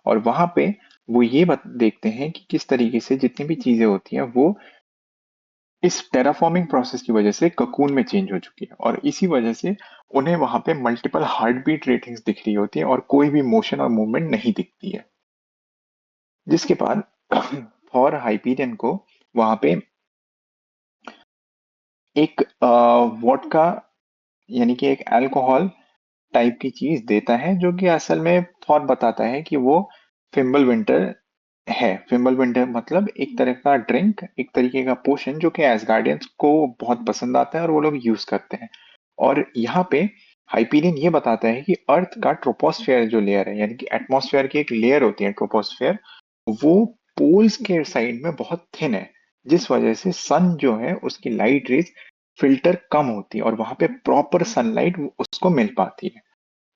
और वहां पे वो ये देखते हैं कि किस तरीके से जितनी भी चीजें होती हैं वो इस टेराफॉर्मिंग प्रोसेस की वजह से ककून में चेंज हो चुकी है और इसी वजह से उन्हें वहां पे मल्टीपल हार्ट बीट रेटिंग्स दिख रही होती है और कोई भी मोशन और मूवमेंट नहीं दिखती है। जिसके बाद थॉर हाइपीरियन को वहां पे एक वोडका यानी कि एक अल्कोहल टाइप की चीज देता है जो कि असल में थॉर बताता है कि वो फिम्बल विंटर है। फिम्बल विंटर मतलब एक तरह का ड्रिंक, एक तरीके का पोशन जो कि एसगार्डियंस को बहुत पसंद आता है और वो लोग यूज करते हैं। और यहाँ पे हाइपीरियन ये बताता है कि अर्थ का ट्रोपोस्फेयर जो लेयर है यानी कि एटमॉस्फेयर की एक लेयर होती है ट्रोपोस्फेयर, वो पोल्स के साइड में बहुत थिन है जिस वजह से सन जो है उसकी लाइट रेज फिल्टर कम होती है और वहां पे प्रॉपर सनलाइट उसको मिल पाती है।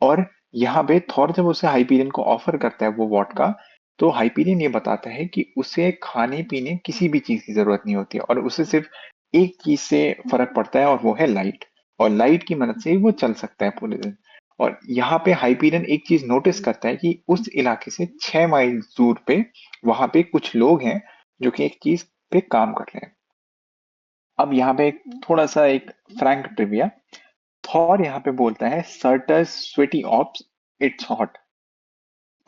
और यहाँ पे थॉर जब उसे हाइपीरियन को ऑफर करता है वो वोडका, तो हाइपीरियन ये बताता है कि उसे खाने पीने किसी भी चीज की जरूरत नहीं होती है और उसे सिर्फ एक चीज से फर्क पड़ता है और वो है लाइट। और लाइट की मदद से ही वो चल सकता है पूरे दिन। और यहाँ पे हाइपीरियन एक चीज नोटिस करता है कि उस इलाके से 6 माइल दूर पे वहां पे कुछ लोग हैं जो कि एक चीज पे काम कर रहे हैं। अब यहाँ पे थोड़ा सा एक फ्रैंक ट्रिविया, थॉर यहाँ पे बोलता है सर्टस स्वेटी ऑप्स इट्स हॉट।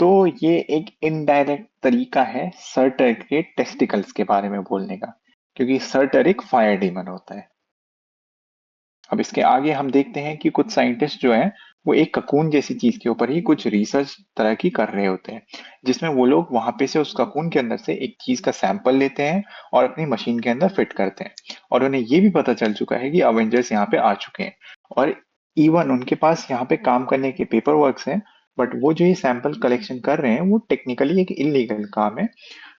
तो ये एक इनडायरेक्ट तरीका है सर्टर के टेस्टिकल्स के बारे में बोलने का, क्योंकि सर्टर एक फायर डीमन होता है। अब इसके आगे हम देखते हैं कि कुछ साइंटिस्ट जो हैं वो एक ककून जैसी चीज के ऊपर ही कुछ रिसर्च तरह की कर रहे होते हैं, जिसमें वो लोग वहां पे से उस ककून के अंदर से एक चीज का सैंपल लेते हैं और अपनी मशीन के अंदर फिट करते हैं। और उन्हें ये भी पता चल चुका है कि अवेंजर्स यहाँ पे आ चुके हैं, और इवन उनके पास यहाँ पे काम करने के पेपर वर्क हैं। बट वो जो ये सैंपल कलेक्शन कर रहे हैं वो टेक्निकली एक इलीगल काम है।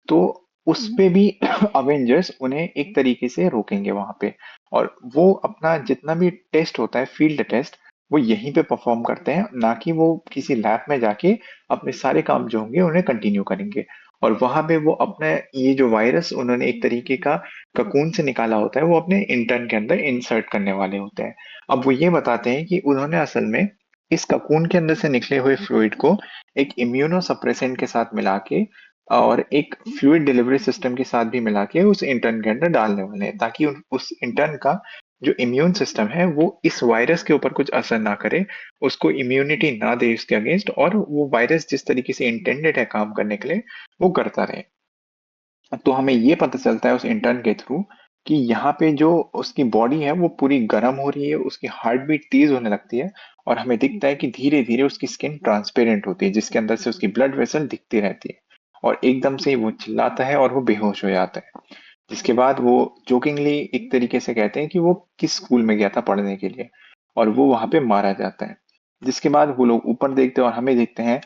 तो उस पे भी अवेंजर्स उन्हें एक तरीके से रोकेंगे वहां पे, और वो अपना जितना भी टेस्ट होता है फील्ड टेस्ट, वो यहीं पे परफॉर्म करते हैं, ना कि वो किसी लैब में जाके अपने सारे काम जो होंगे उन्हें कंटिन्यू करेंगे। और वहां पे वो अपने ये जो वायरस उन्होंने एक तरीके का ककून से निकाला होता है वो अपने इंटर्न के अंदर इंसर्ट करने वाले होते हैं। अब वो ये बताते हैं कि उन्होंने असल में इस ककून के अंदर से निकले हुए फ्लूइड को एक इम्यूनो सप्रेसेंट के साथ मिला के और एक फ्लूइड डिलीवरी सिस्टम के साथ भी मिला के उस इंटर्न के अंदर डालने वाले हैं, ताकि उस इंटर्न का जो इम्यून सिस्टम है वो इस वायरस के ऊपर कुछ असर ना करे, उसको इम्यूनिटी ना दे इसके अगेंस्ट, और वो वायरस जिस तरीके से इंटेंडेड है काम करने के लिए वो करता रहे। तो हमें ये पता चलता है उस इंटर्न के थ्रू कि यहाँ पे जो उसकी बॉडी है वो पूरी गर्म हो रही है, उसकी हार्ट बीट तेज होने लगती है, और हमें दिखता है कि धीरे धीरे उसकी स्किन ट्रांसपेरेंट होती है जिसके अंदर से उसकी ब्लड वेसल दिखती रहती है, और एकदम से ही वो चिल्लाता है और वो बेहोश हो जाता है। जिसके बाद वो जोकिंगली एक तरीके से कहते हैं कि वो किस स्कूल में गया था पढ़ने के लिए, और वो वहां पे मारा जाता है। जिसके बाद वो लोग ऊपर देखते हैं और हमें देखते हैं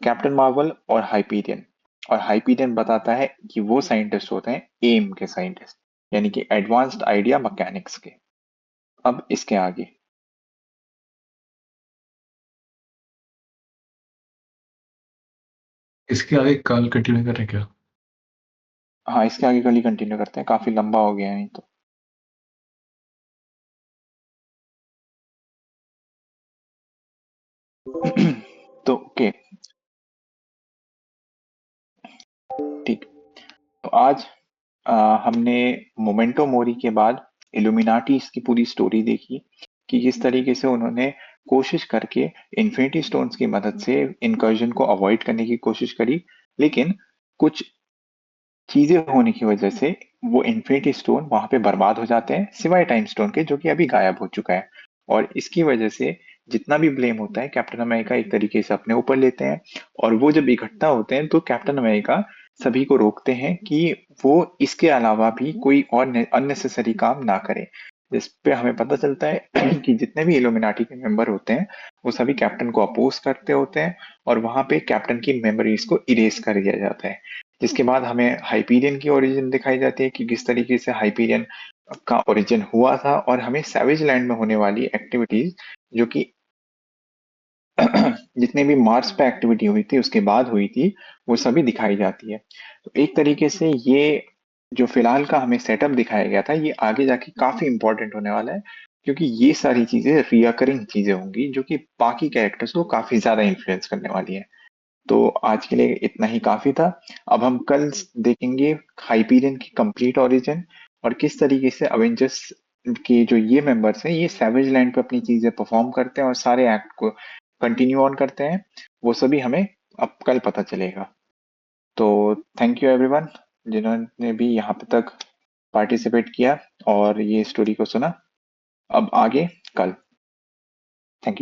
कैप्टन मार्वल और हाइपीरियन। और हाइपीरियन बताता है कि वो साइंटिस्ट होते हैं एम के साइंटिस्ट, यानी कि एडवांस्ड आइडिया मैकेनिक्स के। अब इसके आगे, इसके आगे कल कंटिन्यू करें क्या? हाँ इसके आगे कल ही कंटिन्यू करते हैं, काफी लंबा हो गया है नहीं तो। तो ओके, ठीक। तो आज हमने मोमेंटो मोरी के बाद इल्यूमिनाटी की पूरी स्टोरी देखी कि किस तरीके से उन्होंने कोशिश करके इन्फिनिटी स्टोन्स की मदद से इनकर्जन को अवॉइड करने की कोशिश करी, लेकिन कुछ चीजें होने की वजह से वो इन्फिनिटी स्टोन वहां पे बर्बाद हो जाते हैं, सिवाय टाइम स्टोन के जो कि अभी गायब हो चुका है। और इसकी वजह से जितना भी ब्लेम होता है कैप्टन अमेरिका एक तरीके से अपने ऊपर लेते हैं, और वो जब इकट्ठा होते हैं तो कैप्टन अमेरिका सभी को रोकते हैं कि वो इसके अलावा भी कोई और अननेसेसरी काम ना करे। जिस पे हमें पता चलता है कि जितने भी इल्यूमिनाटी के मेंबर होते हैं वो सभी कैप्टन को अपोज करते होते हैं, और वहां पे कैप्टन की मेमोरीज को इरेज कर दिया जाता है। जिसके बाद हमें हाइपीरियन की ओरिजिन दिखाई जाती है कि किस तरीके से हाइपीरियन का ओरिजिन हुआ था, और हमें सैवेज लैंड में होने वाली एक्टिविटीज जो कि जितने भी मार्स पे एक्टिविटी हुई थी उसके बाद हुई थी वो सभी दिखाई जाती है। तो एक तरीके से ये जो फिलहाल का हमें सेटअप दिखाया गया था ये आगे जाके काफी इंपॉर्टेंट होने वाला है, क्योंकि ये सारी चीजें रियकरिंग चीजें होंगी जो कि बाकी कैरेक्टर्स को काफी ज्यादा इन्फ्लुएंस करने वाली है। तो आज के लिए इतना ही काफी था। अब हम कल देखेंगे हाइपीरियन की कंप्लीट ओरिजिन, और किस तरीके से अवेंजर्स के जो ये मेंबर्स हैं ये सैवेज लैंड पे अपनी चीजें परफॉर्म करते हैं और सारे एक्ट को कंटिन्यू ऑन करते हैं, वो सभी हमें अब कल पता चलेगा। तो थैंक यू एवरीवन जिन्होंने भी यहाँ पे तक पार्टिसिपेट किया और ये स्टोरी को सुना। अब आगे कल। Thank you.